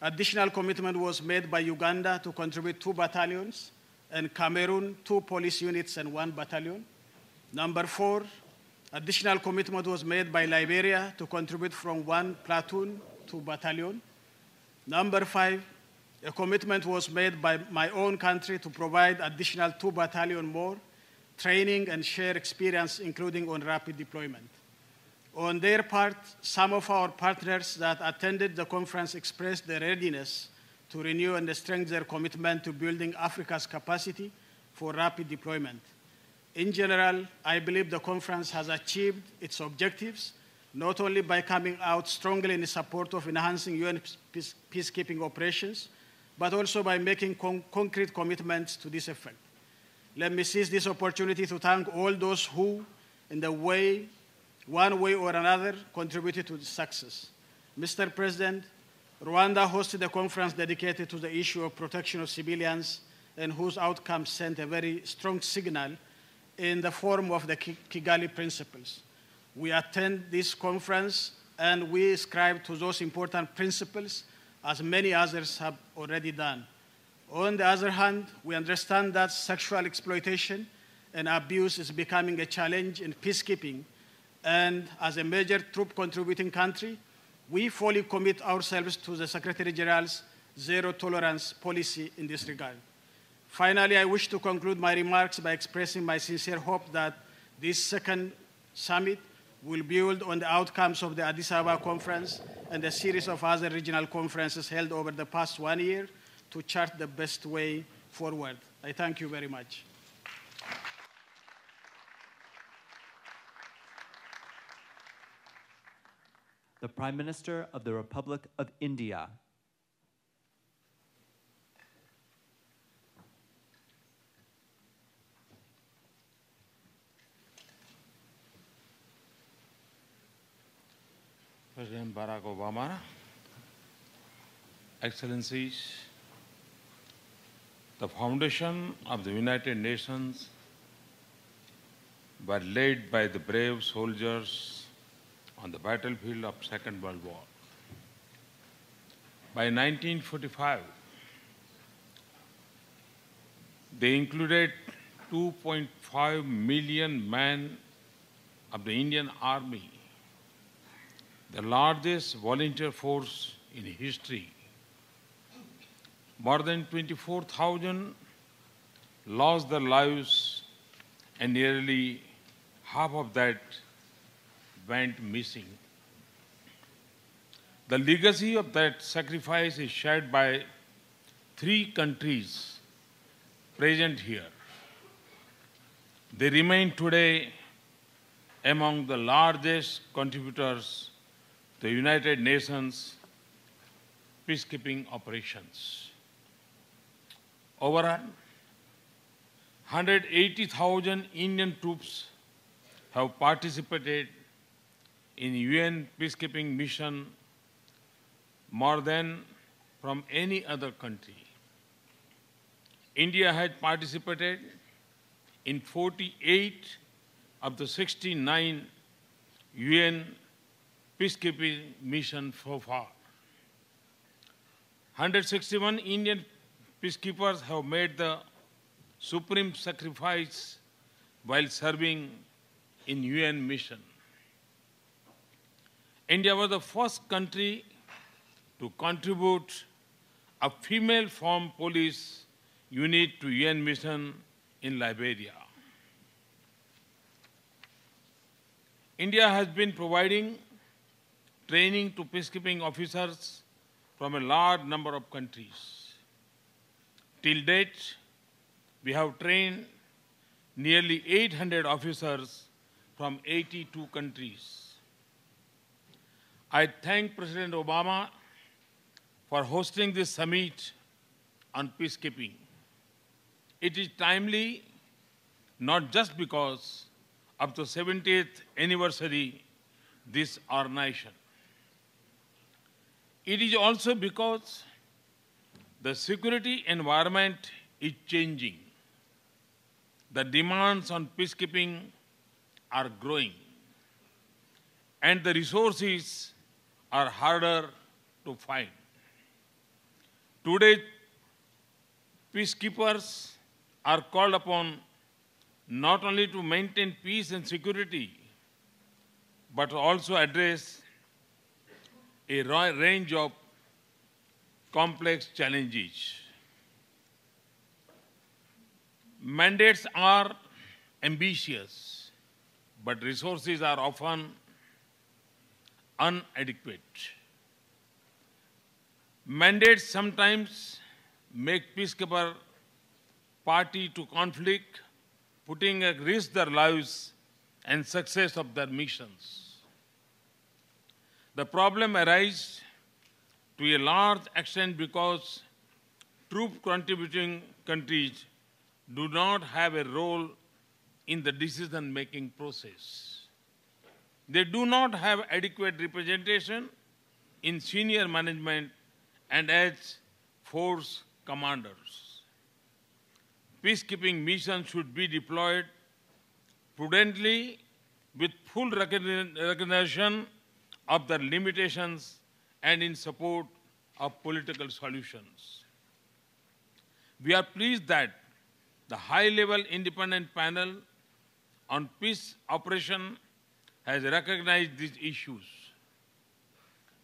additional commitment was made by Uganda to contribute 2 battalions, and Cameroon 2 police units and 1 battalion. Number four, additional commitment was made by Liberia to contribute from 1 platoon to battalion. Number five, a commitment was made by my own country to provide additional 2 battalion more, training and share experience, including on rapid deployment. On their part, some of our partners that attended the conference expressed their readiness to renew and strengthen their commitment to building Africa's capacity for rapid deployment. In general, I believe the conference has achieved its objectives, not only by coming out strongly in support of enhancing UN peacekeeping operations, but also by making concrete commitments to this effect. Let me seize this opportunity to thank all those who, in one way or another, contributed to this success. Mr. President, Rwanda hosted a conference dedicated to the issue of protection of civilians and whose outcome sent a very strong signal in the form of the Kigali Principles. We attend this conference and we ascribe to those important principles as many others have already done. On the other hand, we understand that sexual exploitation and abuse is becoming a challenge in peacekeeping, and as a major troop-contributing country, we fully commit ourselves to the Secretary General's zero-tolerance policy in this regard. Finally, I wish to conclude my remarks by expressing my sincere hope that this second summit will build on the outcomes of the Addis Ababa conference and a series of other regional conferences held over the past 1 year to chart the best way forward. I thank you very much. The Prime Minister of the Republic of India. President Barack Obama, Excellencies, the foundation of the United Nations were laid by the brave soldiers on the battlefield of Second World War. By 1945, they included 2.5 million men of the Indian Army, the largest volunteer force in history. More than 24,000 lost their lives, and nearly half of that went missing. The legacy of that sacrifice is shared by 3 countries present here. They remain today among the largest contributors to the United Nations peacekeeping operations. Over 180,000 Indian troops have participated in UN peacekeeping mission, more than from any other country. India has participated in 48 of the 69 UN peacekeeping missions so far. 161 Indian peacekeepers have made the supreme sacrifice while serving in UN mission. India was the first country to contribute a female formed police unit to UN mission in Liberia. India has been providing training to peacekeeping officers from a large number of countries. Till date, we have trained nearly 800 officers from 82 countries. I thank President Obama for hosting this summit on peacekeeping. It is timely not just because of the 70th anniversary of this organization. It is also because the security environment is changing. The demands on peacekeeping are growing, and the resources are harder to find. Today, peacekeepers are called upon not only to maintain peace and security, but also address a range of complex challenges. Mandates are ambitious, but resources are often inadequate. Mandates sometimes make peacekeeper party to conflict, putting at risk their lives and success of their missions. The problem arises to a large extent because troop contributing countries do not have a role in the decision-making process. They do not have adequate representation in senior management and as force commanders. Peacekeeping missions should be deployed prudently with full recognition of their limitations and in support of political solutions. We are pleased that the high-level independent panel on peace operation has recognized these issues.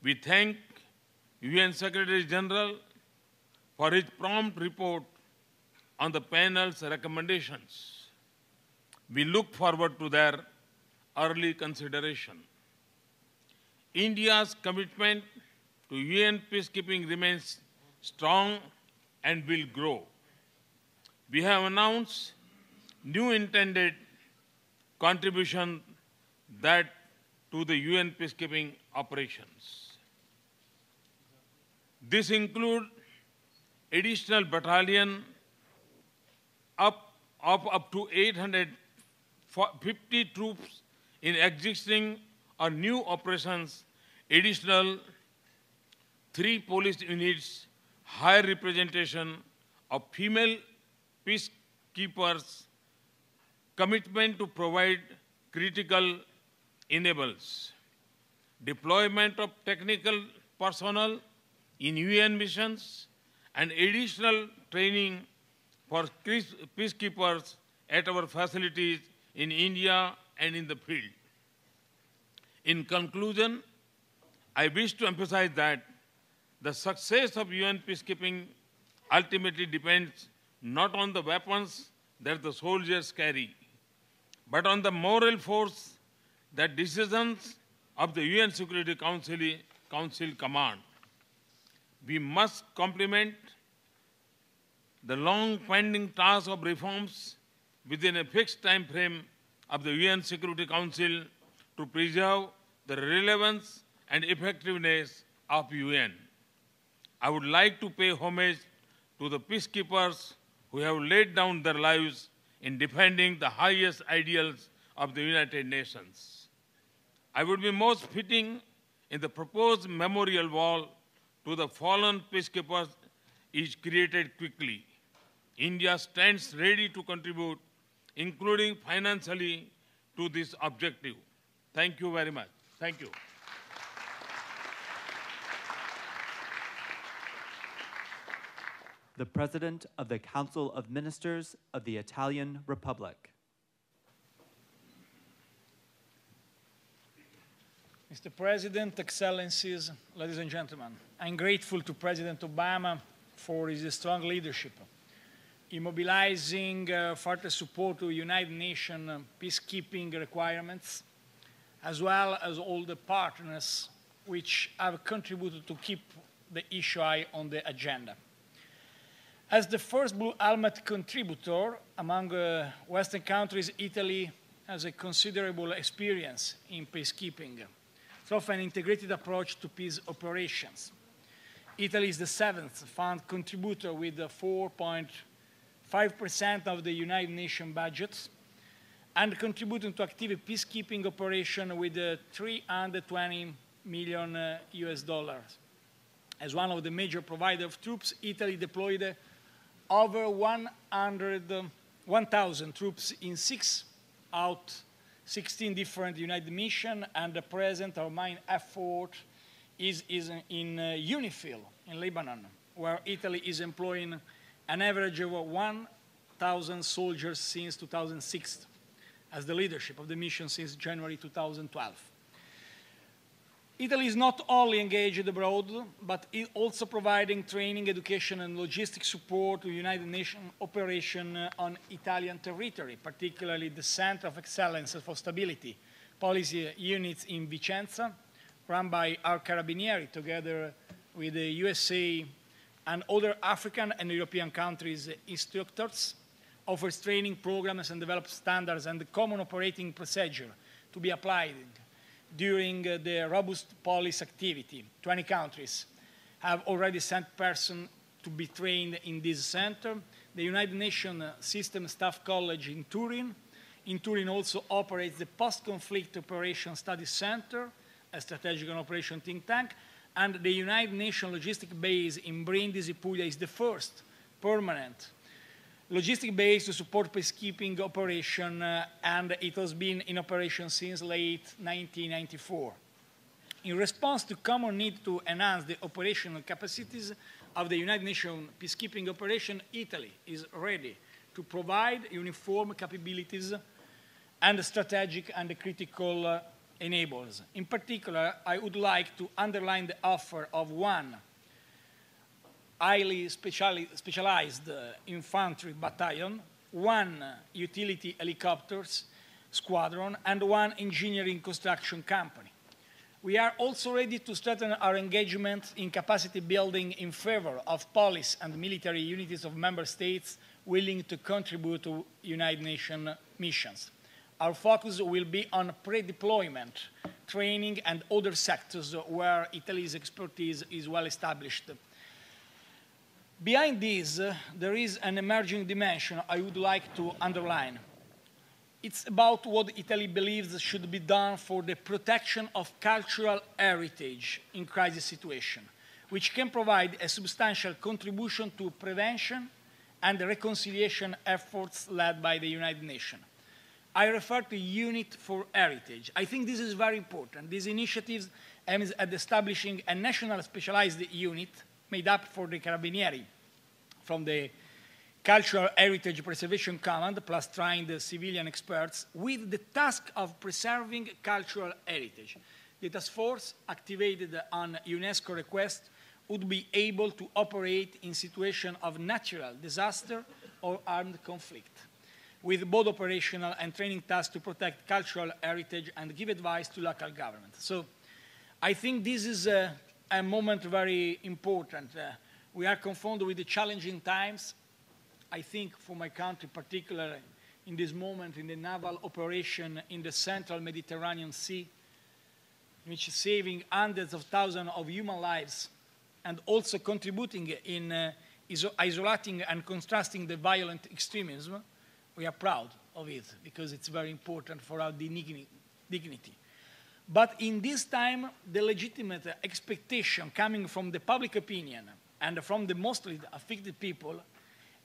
We thank UN Secretary General for his prompt report on the panel's recommendations. We look forward to their early consideration. India's commitment to UN peacekeeping remains strong and will grow. We have announced new intended contribution to the UN peacekeeping operations. This includes additional battalion up to 850 troops in existing or new operations, additional 3 police units, higher representation of female peacekeepers, commitment to provide critical enablers, deployment of technical personnel in UN missions and additional training for peacekeepers at our facilities in India and in the field. In conclusion, I wish to emphasize that the success of UN peacekeeping ultimately depends not on the weapons that the soldiers carry, but on the moral force that decisions of the UN Security Council command. We must complement the long-pending task of reforms within a fixed time frame of the UN Security Council to preserve the relevance and effectiveness of UN. I would like to pay homage to the peacekeepers who have laid down their lives in defending the highest ideals of the United Nations. I would be most fitting in the proposed memorial wall to the fallen peacekeepers is created quickly. India stands ready to contribute, including financially, to this objective. Thank you very much. Thank you. The President of the Council of Ministers of the Italian Republic. Mr. President, Excellencies, ladies and gentlemen, I'm grateful to President Obama for his strong leadership in mobilizing further support to United Nations peacekeeping requirements, as well as all the partners which have contributed to keep the issue high on the agenda. As the first Blue Helmet contributor among Western countries, Italy has a considerable experience in peacekeeping, through an integrated approach to peace operations. Italy is the seventh fund contributor with 4.5% of the United Nations budget and contributing to active peacekeeping operation with 320 million US dollars. As one of the major providers of troops, Italy deployed over 1,000 troops in 6 out 16 different United missions, and the present our main effort is in UNIFIL in Lebanon, where Italy is employing an average of 1,000 soldiers since 2006, as the leadership of the mission since January 2012. Italy is not only engaged abroad, but is also providing training, education, and logistic support to United Nations operation on Italian territory, particularly the Center of Excellence for Stability policy units in Vicenza, run by our Carabinieri, together with the USA and other African and European countries' instructors, offers training programs and develops standards and the common operating procedure to be applied during the robust police activity. 20 countries have already sent persons to be trained in this center. The United Nations System Staff College in Turin. In Turin also operates the Post-Conflict Operations Study Center, a strategic and operation think tank, and the United Nations Logistic Base in Brindisi, Puglia is the first permanent logistic base to support peacekeeping operation, and it has been in operation since late 1994. In response to common need to enhance the operational capacities of the United Nations peacekeeping operation, Italy is ready to provide uniform capabilities and strategic and critical enablers. In particular, I would like to underline the offer of one highly specialized infantry battalion, one utility helicopters squadron, and one engineering construction company. We are also ready to strengthen our engagement in capacity building in favor of police and military units of member states willing to contribute to United Nations missions. Our focus will be on pre-deployment, training, and other sectors where Italy's expertise is well established. Behind this, there is an emerging dimension I would like to underline. It's about what Italy believes should be done for the protection of cultural heritage in crisis situations, which can provide a substantial contribution to prevention and reconciliation efforts led by the United Nations. I refer to Unit for Heritage. I think this is very important. These initiatives aim at establishing a national specialized unit made up for the Carabinieri from the Cultural Heritage Preservation Command, plus trained civilian experts, with the task of preserving cultural heritage. The task force, activated on UNESCO request, would be able to operate in situations of natural disaster or armed conflict, with both operational and training tasks to protect cultural heritage and give advice to local government. So I think this is a moment very important. We are confronted with the challenging times. I think for my country, particularly in this moment in the naval operation in the central Mediterranean Sea, which is saving hundreds of thousands of human lives and also contributing in isolating and contrasting the violent extremism, we are proud of it because it's very important for our dignity. But in this time, the legitimate expectation coming from the public opinion and from the mostly affected people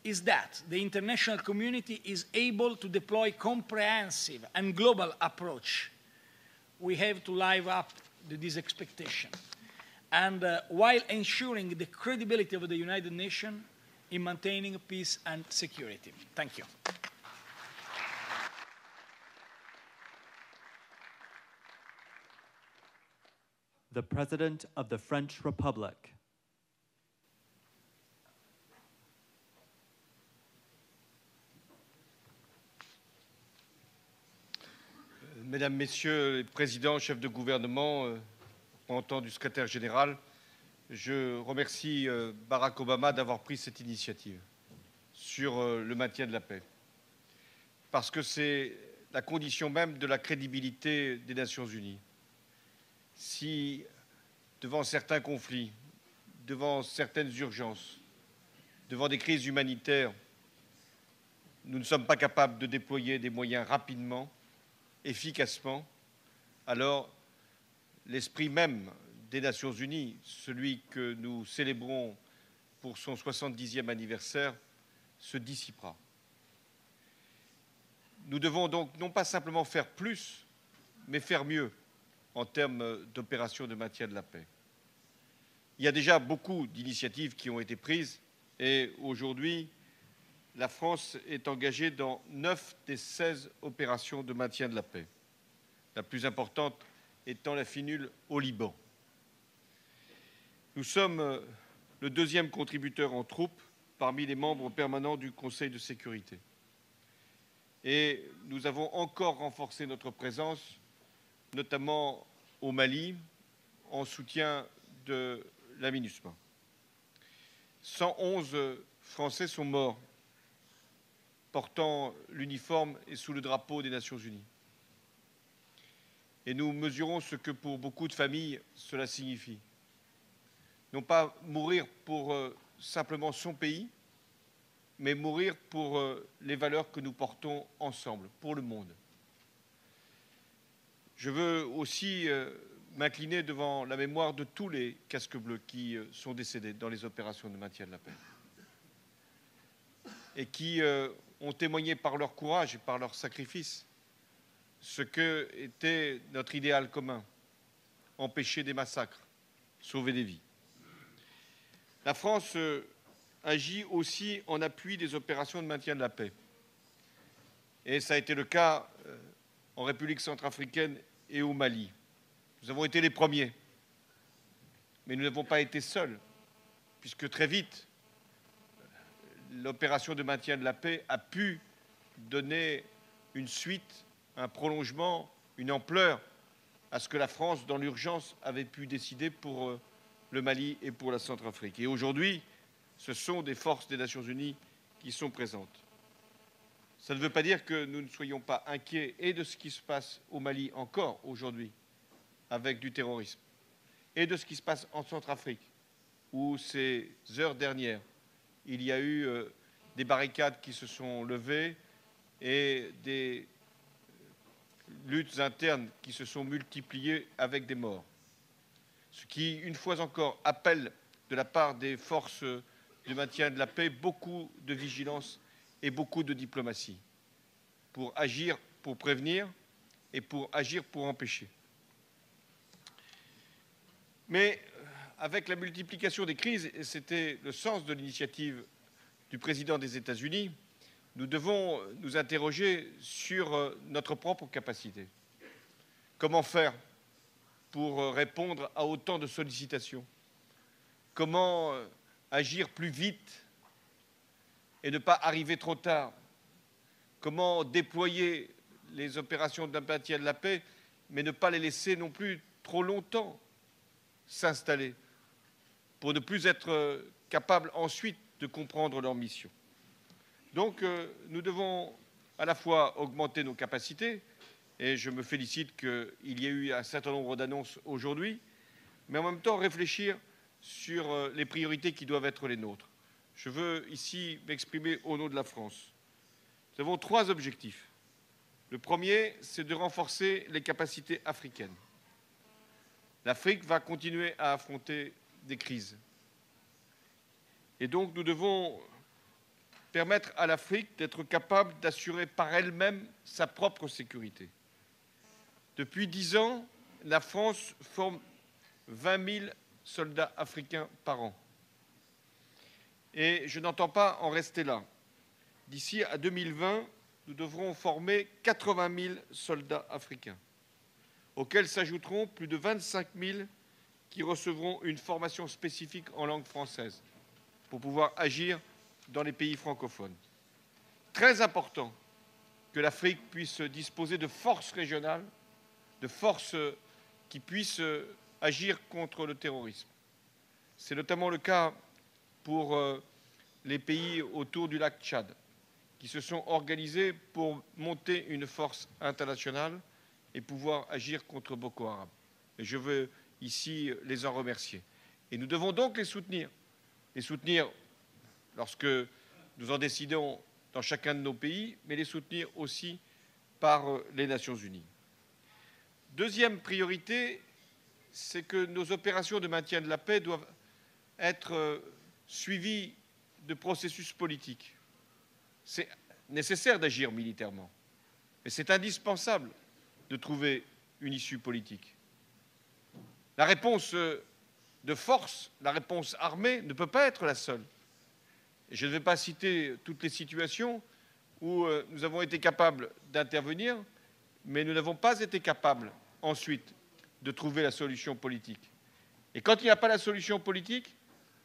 is that the international community is able to deploy comprehensive and global approach. We have to live up to this expectation. And while ensuring the credibility of the United Nations in maintaining peace and security. Thank you. The President of the French Republic. Mesdames, Messieurs les présidents, chefs de gouvernement, représentants du secrétaire général, je remercie Barack Obama d'avoir pris cette initiative sur le maintien de la paix. Parce que c'est la condition même de la crédibilité des Nations Unies. Si, devant certains conflits, devant certaines urgences, devant des crises humanitaires, nous ne sommes pas capables de déployer des moyens rapidement, efficacement, alors l'esprit même des Nations Unies, celui que nous célébrons pour son 70e anniversaire, se dissipera. Nous devons donc non pas simplement faire plus, mais faire mieux en termes d'opérations de maintien de la paix. Il y a déjà beaucoup d'initiatives qui ont été prises et aujourd'hui, la France est engagée dans 9 des 16 opérations de maintien de la paix, la plus importante étant la FINUL au Liban. Nous sommes le deuxième contributeur en troupes parmi les membres permanents du Conseil de sécurité. Et nous avons encore renforcé notre présence, notamment au Mali, en soutien de la MINUSMA. 111 Français sont morts portant l'uniforme et sous le drapeau des Nations Unies. Et nous mesurons ce que pour beaucoup de familles cela signifie. Non pas mourir pour simplement son pays, mais mourir pour les valeurs que nous portons ensemble, pour le monde. Je veux aussi m'incliner devant la mémoire de tous les casques bleus qui sont décédés dans les opérations de maintien de la paix et qui ont témoigné par leur courage et par leur sacrifice ce que était notre idéal commun, empêcher des massacres, sauver des vies. La France agit aussi en appui des opérations de maintien de la paix. Et ça a été le cas en République centrafricaine et au Mali. Nous avons été les premiers, mais nous n'avons pas été seuls, puisque très vite, l'opération de maintien de la paix a pu donner une suite, un prolongement, une ampleur à ce que la France, dans l'urgence, avait pu décider pour le Mali et pour la Centrafrique. Et aujourd'hui, ce sont des forces des Nations Unies qui sont présentes. Ça ne veut pas dire que nous ne soyons pas inquiets et de ce qui se passe au Mali encore aujourd'hui, avec du terrorisme, et de ce qui se passe en Centrafrique, où ces heures dernières, il y a eu des barricades qui se sont levées et des luttes internes qui se sont multipliées avec des morts. Ce qui, une fois encore, appelle de la part des forces de maintien de la paix beaucoup de vigilance et beaucoup de diplomatie pour agir, pour prévenir et pour agir pour empêcher. Mais avec la multiplication des crises, et c'était le sens de l'initiative du président des États-Unis, nous devons nous interroger sur notre propre capacité. Comment faire pour répondre à autant de sollicitations? Comment agir plus vite et ne pas arriver trop tard? Comment déployer les opérations de maintien de la paix, mais ne pas les laisser non plus trop longtemps s'installer, pour ne plus être capables ensuite de comprendre leur mission. Donc nous devons à la fois augmenter nos capacités, et je me félicite qu'il y ait eu un certain nombre d'annonces aujourd'hui, mais en même temps réfléchir sur les priorités qui doivent être les nôtres. Je veux ici m'exprimer au nom de la France. Nous avons 3 objectifs. Le premier, c'est de renforcer les capacités africaines. L'Afrique va continuer à affronter des crises. Et donc nous devons permettre à l'Afrique d'être capable d'assurer par elle-même sa propre sécurité. Depuis 10 ans, la France forme 20 000 soldats africains par an. Et je n'entends pas en rester là. D'ici à 2020, nous devrons former 80 000 soldats africains, auxquels s'ajouteront plus de 25 000 qui recevront une formation spécifique en langue française pour pouvoir agir dans les pays francophones. Très important que l'Afrique puisse disposer de forces régionales, de forces qui puissent agir contre le terrorisme. C'est notamment le cas pour les pays autour du lac Tchad, qui se sont organisés pour monter une force internationale et pouvoir agir contre Boko Haram. Et je veux ici les en remercier. Et nous devons donc les soutenir lorsque nous en décidons dans chacun de nos pays, mais les soutenir aussi par les Nations Unies. Deuxième priorité, c'est que nos opérations de maintien de la paix doivent être suivies de processus politiques. C'est nécessaire d'agir militairement, mais c'est indispensable de trouver une issue politique. La réponse de force, la réponse armée ne peut pas être la seule. Et je ne vais pas citer toutes les situations où nous avons été capables d'intervenir, mais nous n'avons pas été capables ensuite de trouver la solution politique. Et quand il n'y a pas la solution politique,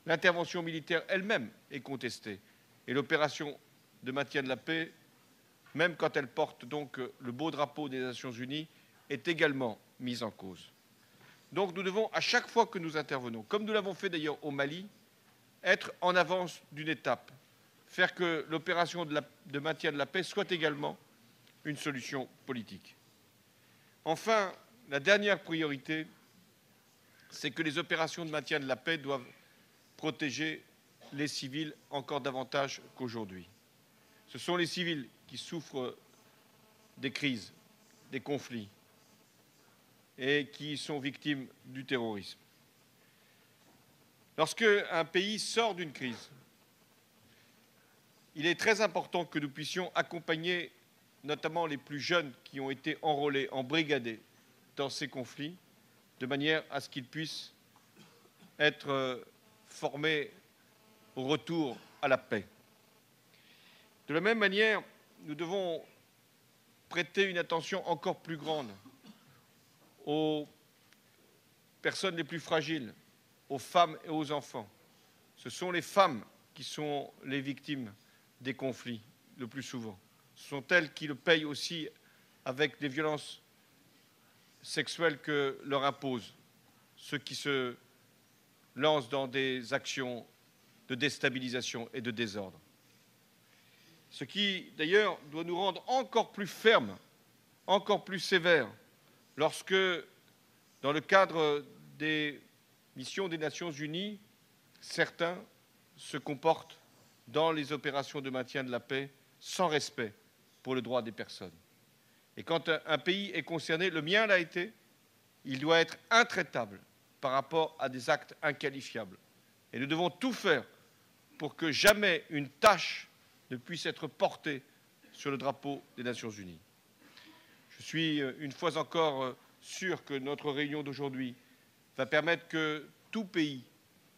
l'intervention militaire elle-même est contestée. Et l'opération de maintien de la paix, même quand elle porte donc le beau drapeau des Nations Unies, est également mise en cause. Donc nous devons, à chaque fois que nous intervenons, comme nous l'avons fait d'ailleurs au Mali, être en avance d'une étape, faire que l'opération de maintien de la paix soit également une solution politique. Enfin, la dernière priorité, c'est que les opérations de maintien de la paix doivent protéger les civils encore davantage qu'aujourd'hui. Ce sont les civils qui souffrent des crises, des conflits et qui sont victimes du terrorisme. Lorsque un pays sort d'une crise, il est très important que nous puissions accompagner notamment les plus jeunes qui ont été enrôlés, embrigadés dans ces conflits, de manière à ce qu'ils puissent être formés au retour à la paix. De la même manière, nous devons prêter une attention encore plus grande aux personnes les plus fragiles, aux femmes et aux enfants. Ce sont les femmes qui sont les victimes des conflits le plus souvent. Ce sont elles qui le payent aussi avec des violences sexuelles que leur imposent ceux qui se lancent dans des actions de déstabilisation et de désordre. Ce qui, d'ailleurs, doit nous rendre encore plus fermes, encore plus sévères, lorsque, dans le cadre des missions des Nations Unies, certains se comportent dans les opérations de maintien de la paix sans respect pour le droit des personnes. Et quand un pays est concerné, le mien l'a été, il doit être intraitable par rapport à des actes inqualifiables. Et nous devons tout faire pour que jamais une tache ne puisse être portée sur le drapeau des Nations Unies. Je suis une fois encore sûr que notre réunion d'aujourd'hui va permettre que tout pays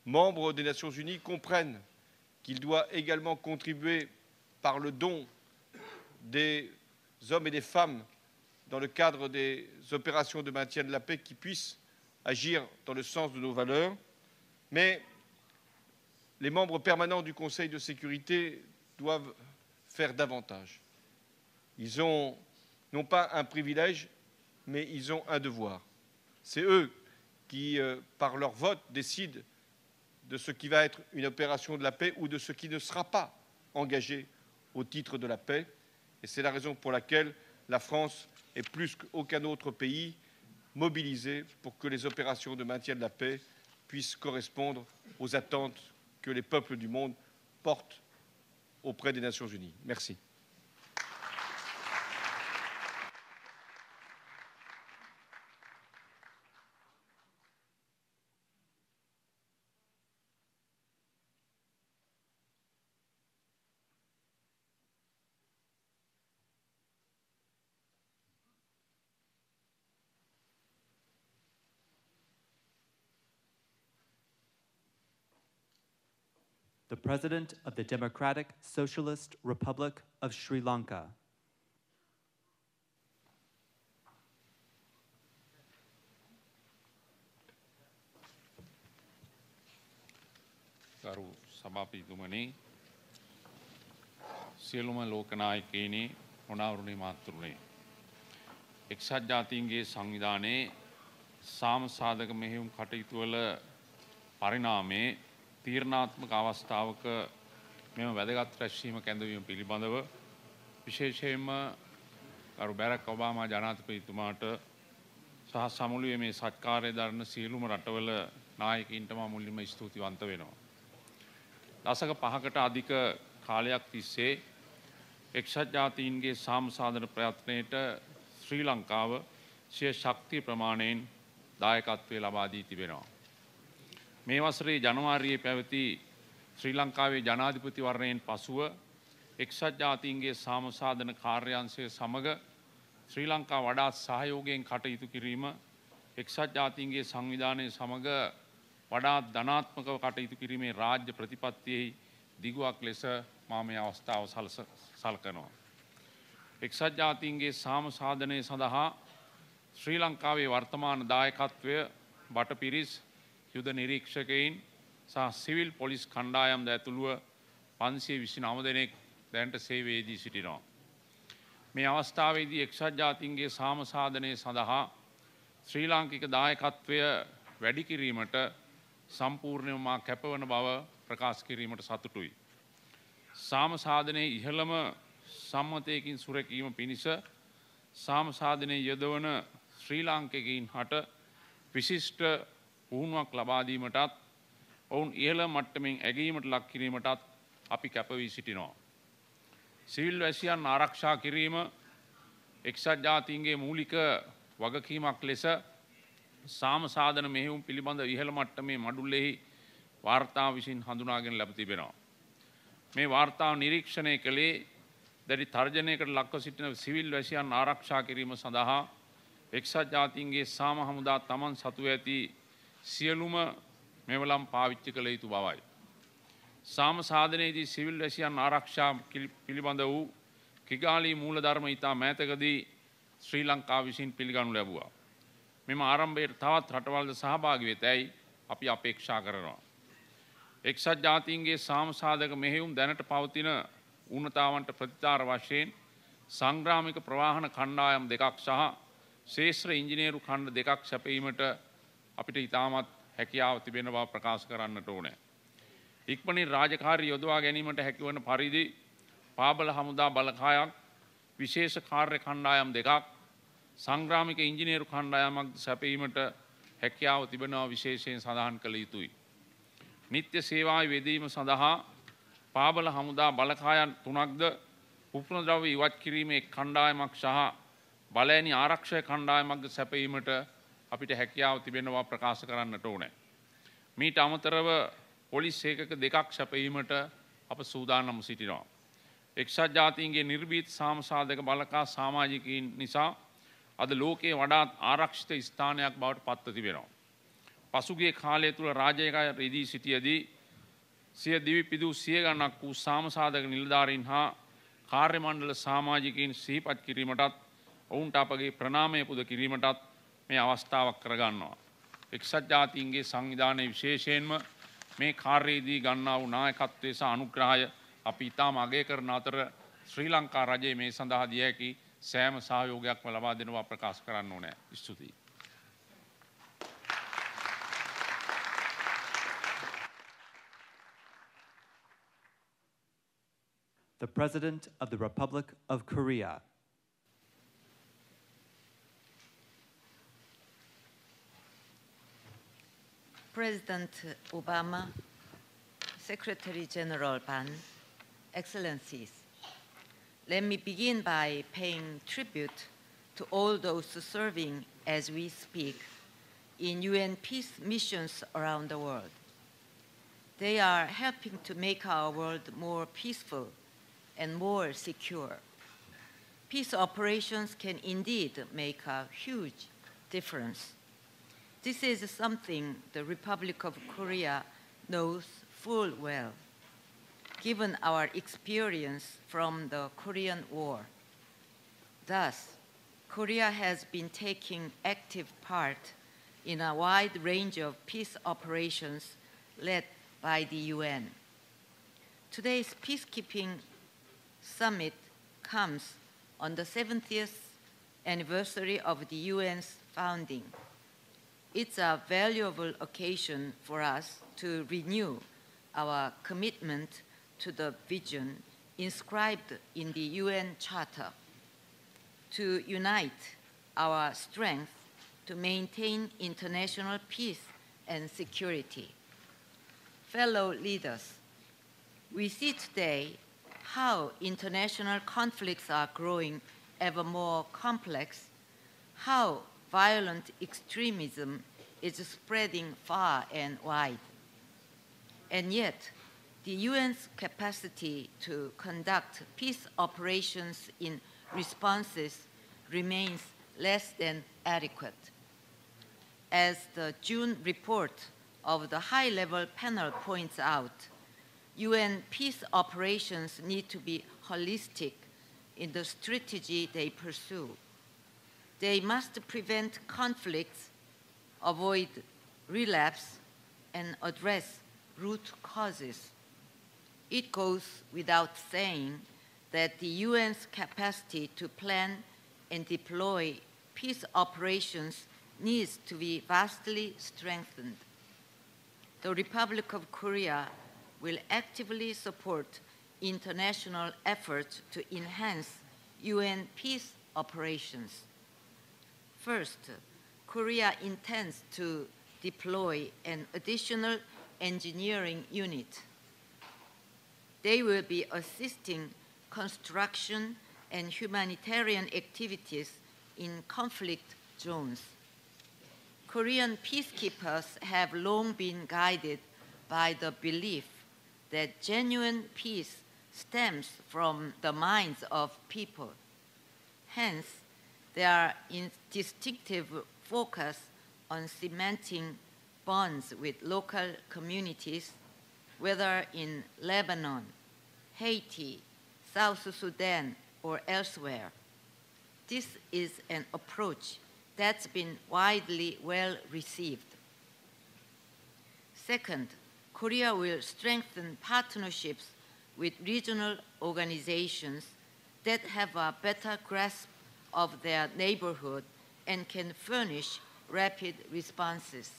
membre des Nations Unies comprenne qu'il doit également contribuer par le don des hommes et des femmes dans le cadre des opérations de maintien de la paix qui puissent agir dans le sens de nos valeurs. Mais les membres permanents du Conseil de sécurité doivent faire davantage. Ils ont non pas un privilège, mais ils ont un devoir. C'est eux qui, par leur vote, décident de ce qui va être une opération de la paix ou de ce qui ne sera pas engagé au titre de la paix. Et c'est la raison pour laquelle la France est plus qu'aucun autre pays mobilisée pour que les opérations de maintien de la paix puissent correspondre aux attentes que les peuples du monde portent auprès des Nations Unies. Merci. The President of the Democratic Socialist Republic of Sri Lanka. ගරු සභාපතිතුමනි සියලුම ලෝකනායකයිනි හොනාවරුනි මාතෘනේ එක්සත් ජාතීන්ගේ සංවිධානයේ සාමසාධක මෙහෙයුම් කටයුතු වල පරිණාමයේ තීරණාත්මක අවස්ථාවක මෙම වැදගත් රැස්වීම කැඳවීම පිළිබඳව විශේෂයෙන්ම ගරු බැරක් ඔබාමා ජනාධිපතිතුමාට සහ සමුළුවේ මේ සත්කාරය දරන සියලුම රටවල නායකයින්ට මම මුලින්ම ස්තුතිවන්ත වෙනවා. දශක 5කට අධික කාලයක් තිස්සේ එක්සත් ජාතීන්ගේ සාමසාධන ප්‍රයත්නයට ශ්‍රී ලංකාව සිය ශක්තිය ප්‍රමාණයෙන් දායකත්වය ලබා දී තිබෙනවා. මේ වසරේ ජනවාරියේ පැවති ශ්‍රී ලංකාවේ ජනාධිපතිවරණයෙන් පසුව එක්සත් ජාතීන්ගේ සාමසාධන කාර්යාංශය සමග ශ්‍රී ලංකා වඩාත් සහයෝගයෙන් කටයුතු කිරීම එක්සත් ජාතීන්ගේ සංවිධානය සමග වඩාත් ධනාත්මකව කටයුතු කිරීමේ රාජ්‍ය ප්‍රතිපත්තියෙහි දිගුවක් ලෙස මා මේ අවස්ථාව සලකනවා. එක්සත් ජාතීන්ගේ සාමසාධනය සඳහා ශ්‍රී ලංකාවේ වර්තමාන දායකත්වය බටපිරිස් යුද නිරීක්ෂකයින් සහ සිවිල් පොලිස් කණ්ඩායම් ඇතුළුව 529 දෙනෙක් දැනට සේවයේදී සිටිනවා. මේ අවස්ථාවේදී එක්සත් ජාතීන්ගේ සාමසාධනය සඳහා ශ්‍රී ලාංකික දායකත්වය වැඩි කිරීමට සම්පූර්ණයෙන්ම මා කැපවන බව ප්‍රකාශ කිරීමට සතුටුයි. සාමසාධනයේ ඉහළම සම්මතයකින් සුරැකීම පිණිස සාමසාධනයේ යෙදවන ශ්‍රී ලාංකිකයින් හට විශිෂ්ට පුහුණුවක් ලබා දීමටත් ඔවුන් ඉහළ මට්ටමින් ඇගීමට ලක් කිරීමටත් අපි කැප වී සිටිනවා. සිවිල් වැසියන් ආරක්ෂා කිරීම එක්සත් ජාතීන්ගේ මූලික වගකීමක් ලෙස සාමසාධන මෙහෙයුම් පිළිබඳ ඉහළ මට්ටමේ මඩුල්ලෙහි වාර්තාව විසින් හඳුනාගෙන ලැබ තිබෙනවා. මේ වාර්තාව නිරීක්ෂණය කළේ දැඩි තර්ජනයකට ලක්ව සිටින සිවිල් වැසියන් ආරක්ෂා කිරීම සඳහා එක්සත් ජාතීන්ගේ සාම හමුදා තමන් සතු ඇති සියලුම මෙවලම් පාවිච්චි කළ යුතු බවයි. සාමසාධනයේදී සිවිල් වැසියන් ආරක්ෂා පිළිබඳ වූ කිගාලී මූලධර්ම ඉතා මෑතකදී ශ්‍රී ලංකාව විසින් පිළිගනු ලැබුවා. මෙම ආරම්භයට තවත් රටවල්ද සහභාගී වෙතැයි අපි අපේක්ෂා කරනවා. එක්සත් ජාතීන්ගේ සාමසාධක මෙහෙයුම් දැනට පවතින ඌනතාවන්ට ප්‍රතිචාර වශයෙන් සංග්‍රාමික ප්‍රවාහන කණ්ඩායම් දෙකක් සහ ශේෂ්ත්‍ර ඉංජිනේරු ඛණ්ඩ දෙකක් සැපීමට අපිට ඉතාමත් හැකියාව තිබෙන බව ප්‍රකාශ කරන්නට ඕනේ. ඉක්මනින් රාජකාරී යොදවා ගැනීමට හැකිවන පරිදි පාබල හමුදා බලකායක් විශේෂ කාර්ය කණ්ඩායම් දෙකක් සංග්‍රාමික ඉංජිනේරු කණ්ඩායමක් සැපීමට හැකියාව තිබෙනවා විශේෂයෙන් සඳහන් කළ යුතුයි. නිත්‍ය සේවාවේ යෙදීම සඳහා පාබල හමුදා බලකායන් 3ක්ද උපුන ද්‍රව්‍ය ඉවත් කිරීමේ කණ්ඩායමක් සහ බලෑනි ආරක්ෂක කණ්ඩායමක්ද සැපීමට අපිට හැකියාව තිබෙනවා ප්‍රකාශ කරන්නට ඕනේ. මීට අමතරව පොලිස් ඒකක දෙකක් සැපීමට අප සූදානම් සිටිනවා. එක්සත් ජාතීන්ගේ නිර්භීත සාමසාධක බලකා සමාජිකයින් නිසා අද ලෝකයේ වඩාත් ආරක්ෂිත ස්ථානයක් බවට පත්ව තිබෙනවා. පසුගිය කාලය තුළ රාජ්‍යයක රිදී සිටියදී සිය දිවි පිදූ සිය ගණනක් වූ සාමසාධක නිලධාරීන් හා කාර්ය මණ්ඩල සමාජිකයින් සිහිපත් කිරීමටත් ඔවුන්ට අපගේ ප්‍රණාමය පුද කිරීමටත් මේ අවස්ථාවක් කරගන්නවා. එක්සත් ජාතීන්ගේ සංවිධානයේ විශේෂයෙන්ම මේ කාර්යයේදී ගන්නා වූ නායකත්වයේ සහ අනුග්‍රහය අපි ඉතාම අගය කරන අතර ශ්‍රී ලංකා රජයේ මේ සඳහා දිය හැකි සෑම සහයෝගයක්ම ලබා දෙනවා ප්‍රකාශ කරන්න ඕනේ. ස්තුතියි. The President of the Republic of Korea. President Obama, Secretary General Ban, Excellencies, let me begin by paying tribute to all those serving as we speak in UN peace missions around the world. They are helping to make our world more peaceful and more secure. Peace operations can indeed make a huge difference. This is something the Republic of Korea knows full well, given our experience from the Korean War. Thus, Korea has been taking active part in a wide range of peace operations led by the UN. Today's Peacekeeping Summit comes on the 70th anniversary of the UN's founding. It's a valuable occasion for us to renew our commitment to the vision inscribed in the UN Charter, to unite our strength to maintain international peace and security. Fellow leaders, we see today how international conflicts are growing ever more complex, how violent extremism is spreading far and wide. And yet, the UN's capacity to conduct peace operations in responses remains less than adequate. As the June report of the high-level panel points out, UN peace operations need to be holistic in the strategy they pursue. They must prevent conflicts, avoid relapse, and address root causes. It goes without saying that the UN's capacity to plan and deploy peace operations needs to be vastly strengthened. The Republic of Korea will actively support international efforts to enhance UN peace operations. First, Korea intends to deploy an additional engineering unit. They will be assisting construction and humanitarian activities in conflict zones. Korean peacekeepers have long been guided by the belief that genuine peace stems from the minds of people. Hence, their distinctive focus on cementing bonds with local communities, whether in Lebanon, Haiti, South Sudan, or elsewhere. This is an approach that's been widely well received. Second, Korea will strengthen partnerships with regional organizations that have a better grasp of their neighborhood and can furnish rapid responses.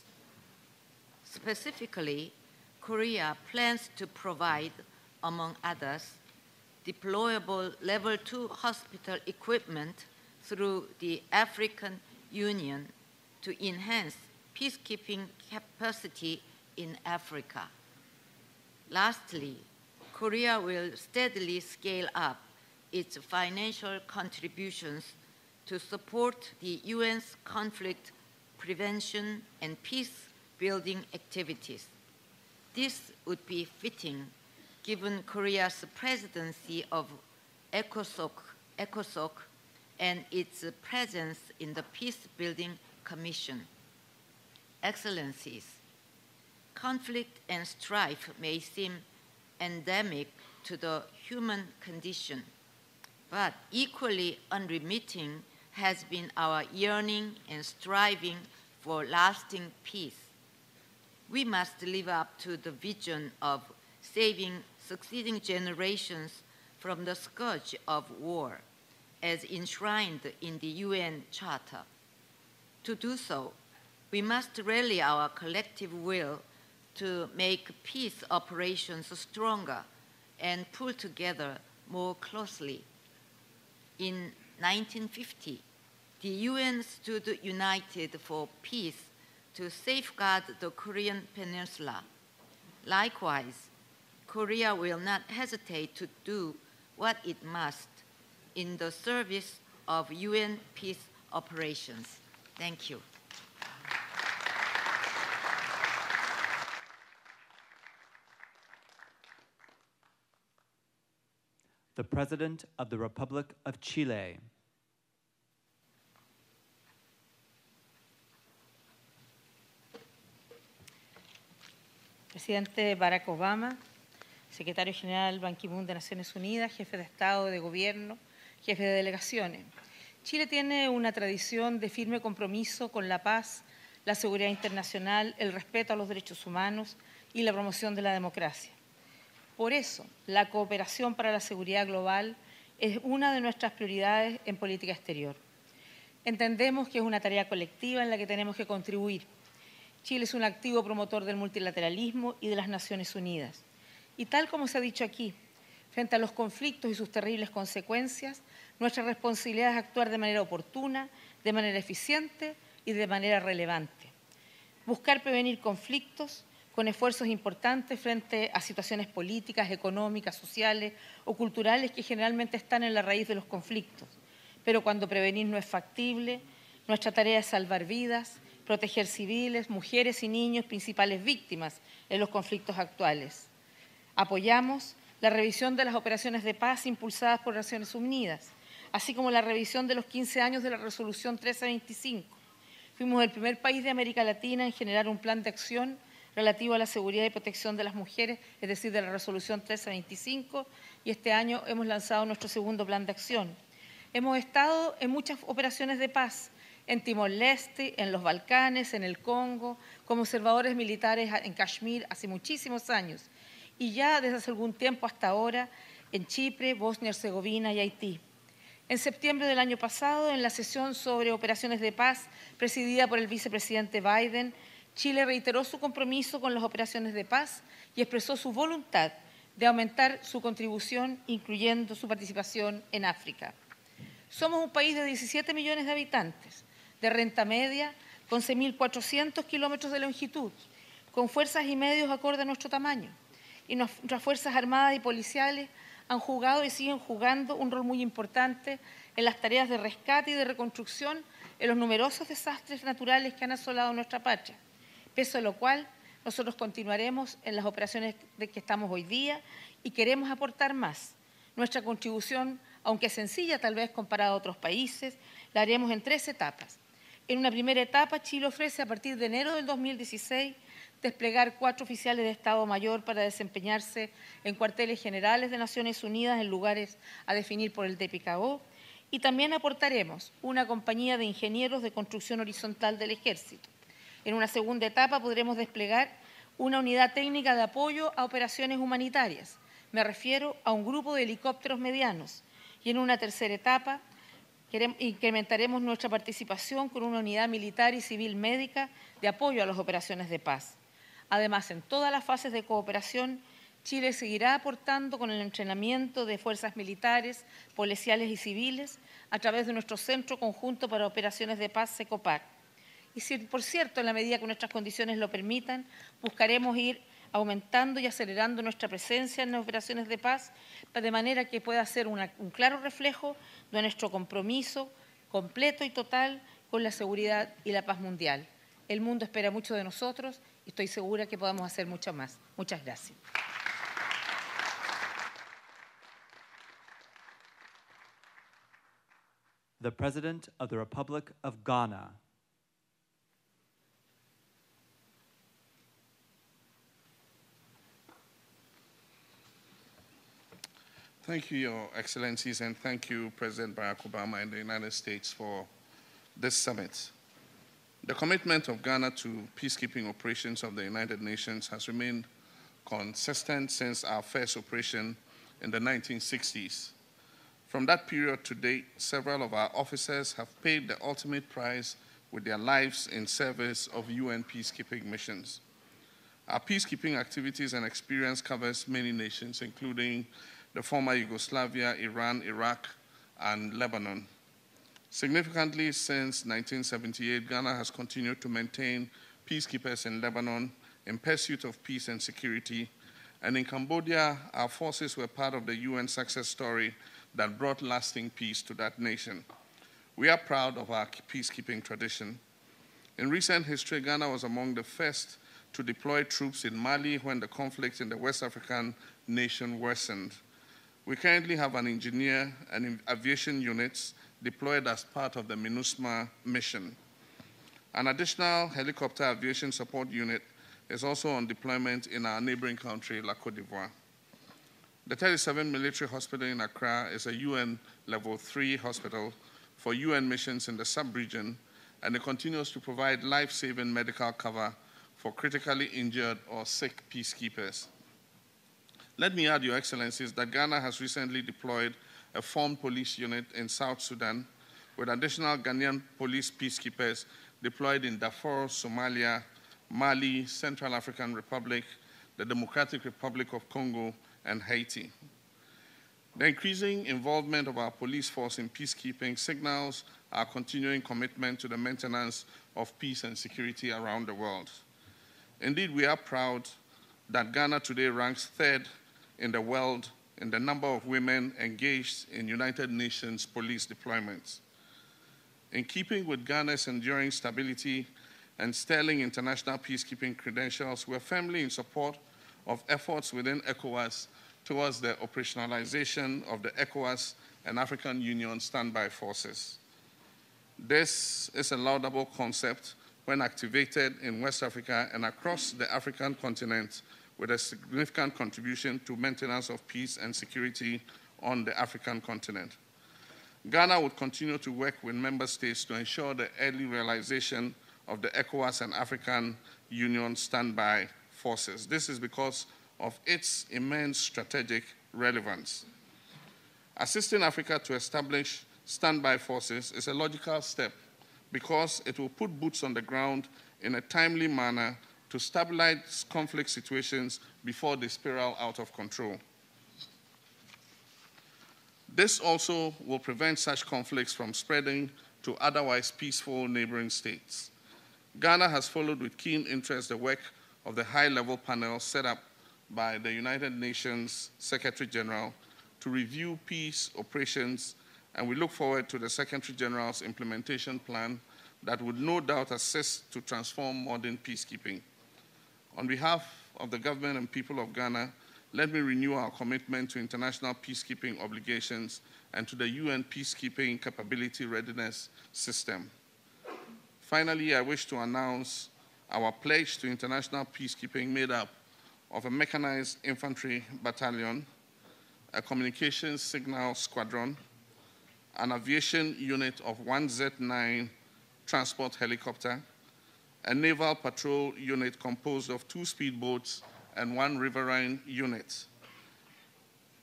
Specifically, Korea plans to provide, among others, deployable Level 2 hospital equipment through the African Union to enhance peacekeeping capacity in Africa. Lastly, Korea will steadily scale up its financial contributions to support the UN's conflict prevention and peace-building activities. This would be fitting given Korea's presidency of ECOSOC and its presence in the Peace-Building Commission. Excellencies, conflict and strife may seem endemic to the human condition, but equally unremitting has been our yearning and striving for lasting peace. We must live up to the vision of saving succeeding generations from the scourge of war, as enshrined in the UN Charter. To do so, we must rally our collective will to make peace operations stronger and pull together more closely. In 1950, the UN stood united for peace to safeguard the Korean Peninsula. Likewise, Korea will not hesitate to do what it must in the service of UN peace operations. Thank you. The President of the Republic of Chile. Presidente Barack Obama, Secretario General Ban Ki-moon de Naciones Unidas, Jefe de Estado, de Gobierno, Jefe de Delegaciones. Chile tiene una tradición de firme compromiso con la paz, la seguridad internacional, el respeto a los derechos humanos y la promoción de la democracia. Por eso, la cooperación para la seguridad global es una de nuestras prioridades en política exterior. Entendemos que es una tarea colectiva en la que tenemos que contribuir. Chile es un activo promotor del multilateralismo y de las Naciones Unidas. Y tal como se ha dicho aquí, frente a los conflictos y sus terribles consecuencias, nuestra responsabilidad es actuar de manera oportuna, de manera eficiente y de manera relevante. Buscar prevenir conflictos con esfuerzos importantes frente a situaciones políticas, económicas, sociales o culturales que generalmente están en la raíz de los conflictos. Pero cuando prevenir no es factible, nuestra tarea es salvar vidas, proteger civiles, mujeres y niños, principales víctimas en los conflictos actuales. Apoyamos la revisión de las operaciones de paz impulsadas por Naciones Unidas, así como la revisión de los 15 años de la Resolución 1325. Fuimos el primer país de América Latina en generar un plan de acción relativo a la seguridad y protección de las mujeres, es decir, de la Resolución 1325, y este año hemos lanzado nuestro segundo plan de acción. Hemos estado en muchas operaciones de paz, en Timor-Leste, en los Balcanes, en el Congo, como observadores militares en Kashmir hace muchísimos años, y ya desde hace algún tiempo hasta ahora en Chipre, Bosnia-Herzegovina y Haití. En septiembre del año pasado, en la sesión sobre operaciones de paz presidida por el vicepresidente Biden, Chile reiteró su compromiso con las operaciones de paz y expresó su voluntad de aumentar su contribución, incluyendo su participación en África. Somos un país de 17 millones de habitantes, de renta media, con 6.400 kilómetros de longitud, con fuerzas y medios acorde a nuestro tamaño. Y nuestras Fuerzas Armadas y Policiales han jugado y siguen jugando un rol muy importante en las tareas de rescate y de reconstrucción en los numerosos desastres naturales que han asolado nuestra patria. Pese a lo cual, nosotros continuaremos en las operaciones de que estamos hoy día y queremos aportar más. Nuestra contribución, aunque sencilla tal vez comparada a otros países, la haremos en 3 etapas. En una primera etapa, Chile ofrece a partir de enero del 2016 desplegar 4 oficiales de Estado Mayor para desempeñarse en cuarteles generales de Naciones Unidas en lugares a definir por el DPKO, y también aportaremos una compañía de ingenieros de construcción horizontal del Ejército. En una segunda etapa podremos desplegar una unidad técnica de apoyo a operaciones humanitarias. Me refiero a un grupo de helicópteros medianos. Y en una tercera etapa incrementaremos nuestra participación con una unidad militar y civil médica de apoyo a las operaciones de paz. Además, en todas las fases de cooperación, Chile seguirá aportando con el entrenamiento de fuerzas militares, policiales y civiles a través de nuestro Centro Conjunto para Operaciones de Paz, CECOPAC. Y si, por cierto, en la medida que nuestras condiciones lo permitan, buscaremos ir aumentando y acelerando nuestra presencia en las operaciones de paz, de manera que pueda ser un claro reflejo de nuestro compromiso completo y total con la seguridad y la paz mundial. El mundo espera mucho de nosotros y estoy segura que podamos hacer mucho más. Muchas gracias. The President of the Republic of Ghana. Thank you, Your Excellencies, and thank you, President Barack Obama and the United States for this summit. The commitment of Ghana to peacekeeping operations of the United Nations has remained consistent since our first operation in the 1960s. From that period to date, several of our officers have paid the ultimate price with their lives in service of UN peacekeeping missions. Our peacekeeping activities and experience covers many nations, including the former Yugoslavia, Iran, Iraq, and Lebanon. Significantly, since 1978, Ghana has continued to maintain peacekeepers in Lebanon in pursuit of peace and security. And in Cambodia, our forces were part of the UN success story that brought lasting peace to that nation. We are proud of our peacekeeping tradition. In recent history, Ghana was among the first to deploy troops in Mali when the conflict in the West African nation worsened. We currently have an engineer and aviation units deployed as part of the MINUSMA mission. An additional helicopter aviation support unit is also on deployment in our neighboring country, La Côte d'Ivoire. The 37 military hospital in Accra is a UN Level 3 hospital for UN missions in the sub-region, and it continues to provide life-saving medical cover for critically injured or sick peacekeepers. Let me add, Your Excellencies, that Ghana has recently deployed a formed police unit in South Sudan with additional Ghanaian police peacekeepers deployed in Darfur, Somalia, Mali, Central African Republic, the Democratic Republic of Congo, and Haiti. The increasing involvement of our police force in peacekeeping signals our continuing commitment to the maintenance of peace and security around the world. Indeed, we are proud that Ghana today ranks third in the world in the number of women engaged in United Nations police deployments. In keeping with Ghana's enduring stability and sterling international peacekeeping credentials, we are firmly in support of efforts within ECOWAS towards the operationalization of the ECOWAS and African Union standby forces. This is a laudable concept when activated in West Africa and across the African continent, with a significant contribution to maintenance of peace and security on the African continent. Ghana would continue to work with member states to ensure the early realization of the ECOWAS and African Union standby forces. This is because of its immense strategic relevance. Assisting Africa to establish standby forces is a logical step because it will put boots on the ground in a timely manner to stabilize conflict situations before they spiral out of control. This also will prevent such conflicts from spreading to otherwise peaceful neighboring states. Ghana has followed with keen interest the work of the high-level panel set up by the United Nations Secretary General to review peace operations, and we look forward to the Secretary General's implementation plan that would no doubt assist to transform modern peacekeeping. On behalf of the government and people of Ghana, let me renew our commitment to international peacekeeping obligations and to the UN peacekeeping capability readiness system. Finally, I wish to announce our pledge to international peacekeeping made up of a mechanized infantry battalion, a communications signal squadron, an aviation unit of 1Z9 transport helicopter, a naval patrol unit composed of 2 speedboats and 1 riverine unit.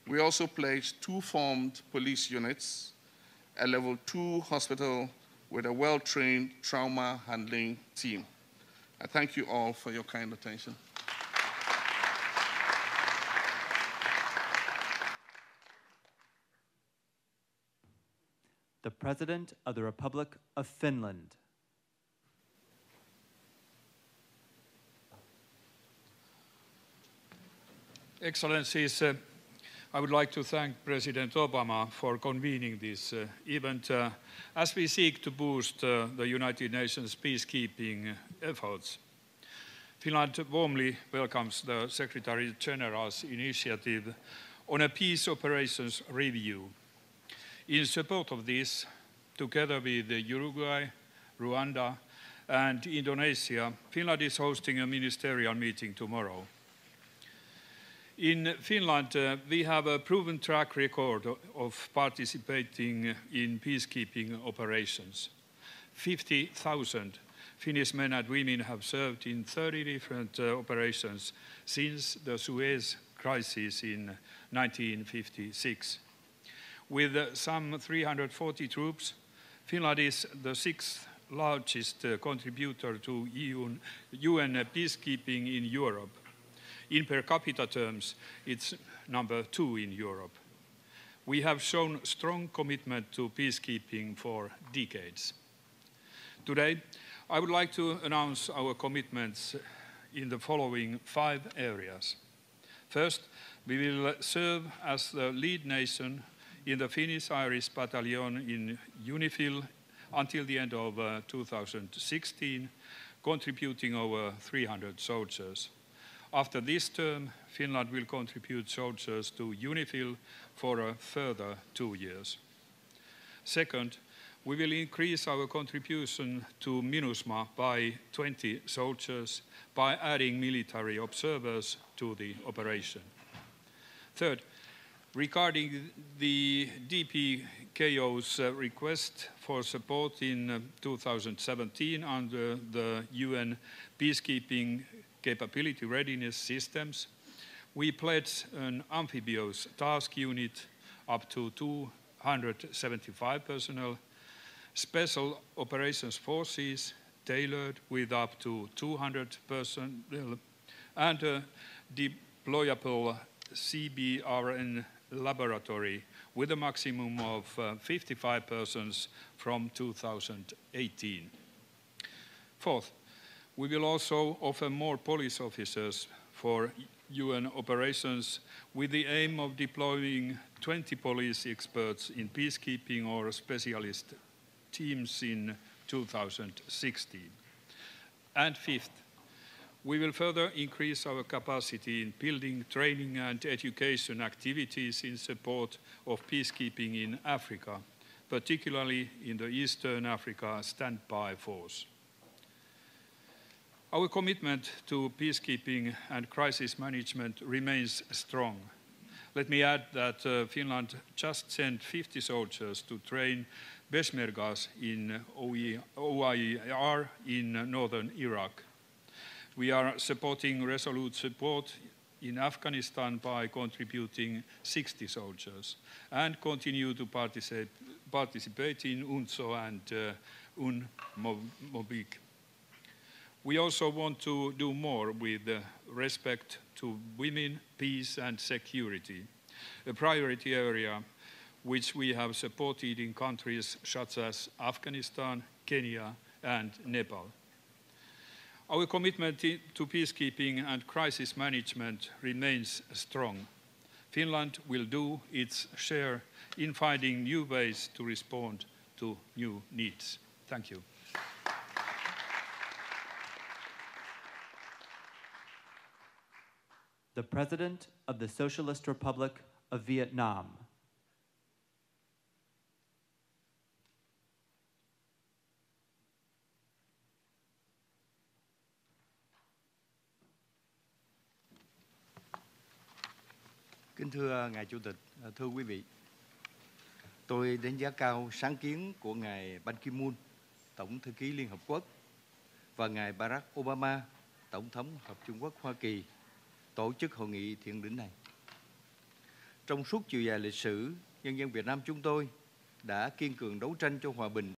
We also pledged 2 formed police units, a level 2 hospital with a well-trained trauma handling team. I thank you all for your kind attention. The President of the Republic of Finland. Excellencies, I would like to thank President Obama for convening this event as we seek to boost the United Nations peacekeeping efforts. Finland warmly welcomes the Secretary General's initiative on a peace operations review. In support of this, together with Uruguay, Rwanda, and Indonesia, Finland is hosting a ministerial meeting tomorrow. In Finland, we have a proven track record of participating in peacekeeping operations. 50,000 Finnish men and women have served in 30 different operations since the Suez Crisis in 1956. With some 340 troops, Finland is the sixth largest contributor to UN peacekeeping in Europe. In per capita terms, it's number 2 in Europe. We have shown strong commitment to peacekeeping for decades. Today, I would like to announce our commitments in the following 5 areas. First, we will serve as the lead nation in the Finnish-Irish battalion in UNIFIL until the end of 2016, contributing over 300 soldiers. After this term, Finland will contribute soldiers to UNIFIL for a further 2 years. Second, we will increase our contribution to MINUSMA by 20 soldiers by adding military observers to the operation. Third, regarding the DPKO's request for support in 2017 under the UN peacekeeping capability readiness systems, we pledged an amphibious task unit up to 275 personnel, special operations forces tailored with up to 200 personnel, and a deployable CBRN laboratory with a maximum of 55 persons from 2018. Fourth, we will also offer more police officers for UN operations with the aim of deploying 20 police experts in peacekeeping or specialist teams in 2016. And fifth, we will further increase our capacity in building training and education activities in support of peacekeeping in Africa, particularly in the Eastern Africa Standby Force. Our commitment to peacekeeping and crisis management remains strong. Let me add that Finland just sent 50 soldiers to train Peshmergas in OIR in northern Iraq. We are supporting resolute support in Afghanistan by contributing 60 soldiers and continue to participate in UNTSO and UNMOBIC. We also want to do more with respect to women, peace and security, a priority area which we have supported in countries such as Afghanistan, Kenya and Nepal. Our commitment to peacekeeping and crisis management remains strong. Finland will do its share in finding new ways to respond to new needs. Thank you. The President of the Socialist Republic of Vietnam. Kính thưa Ngài Chủ tịch, thưa quý vị, tôi đánh giá cao sáng kiến của Ngài Ban Ki-moon, Tổng thư ký Liên Hợp Quốc, và Ngài Barack Obama, Tổng thống Hợp Trung Quốc Hoa Kỳ, tổ chức hội nghị thượng đỉnh này. Trong suốt chiều dài lịch sử, nhân dân Việt Nam chúng tôi đã kiên cường đấu tranh cho hòa bình,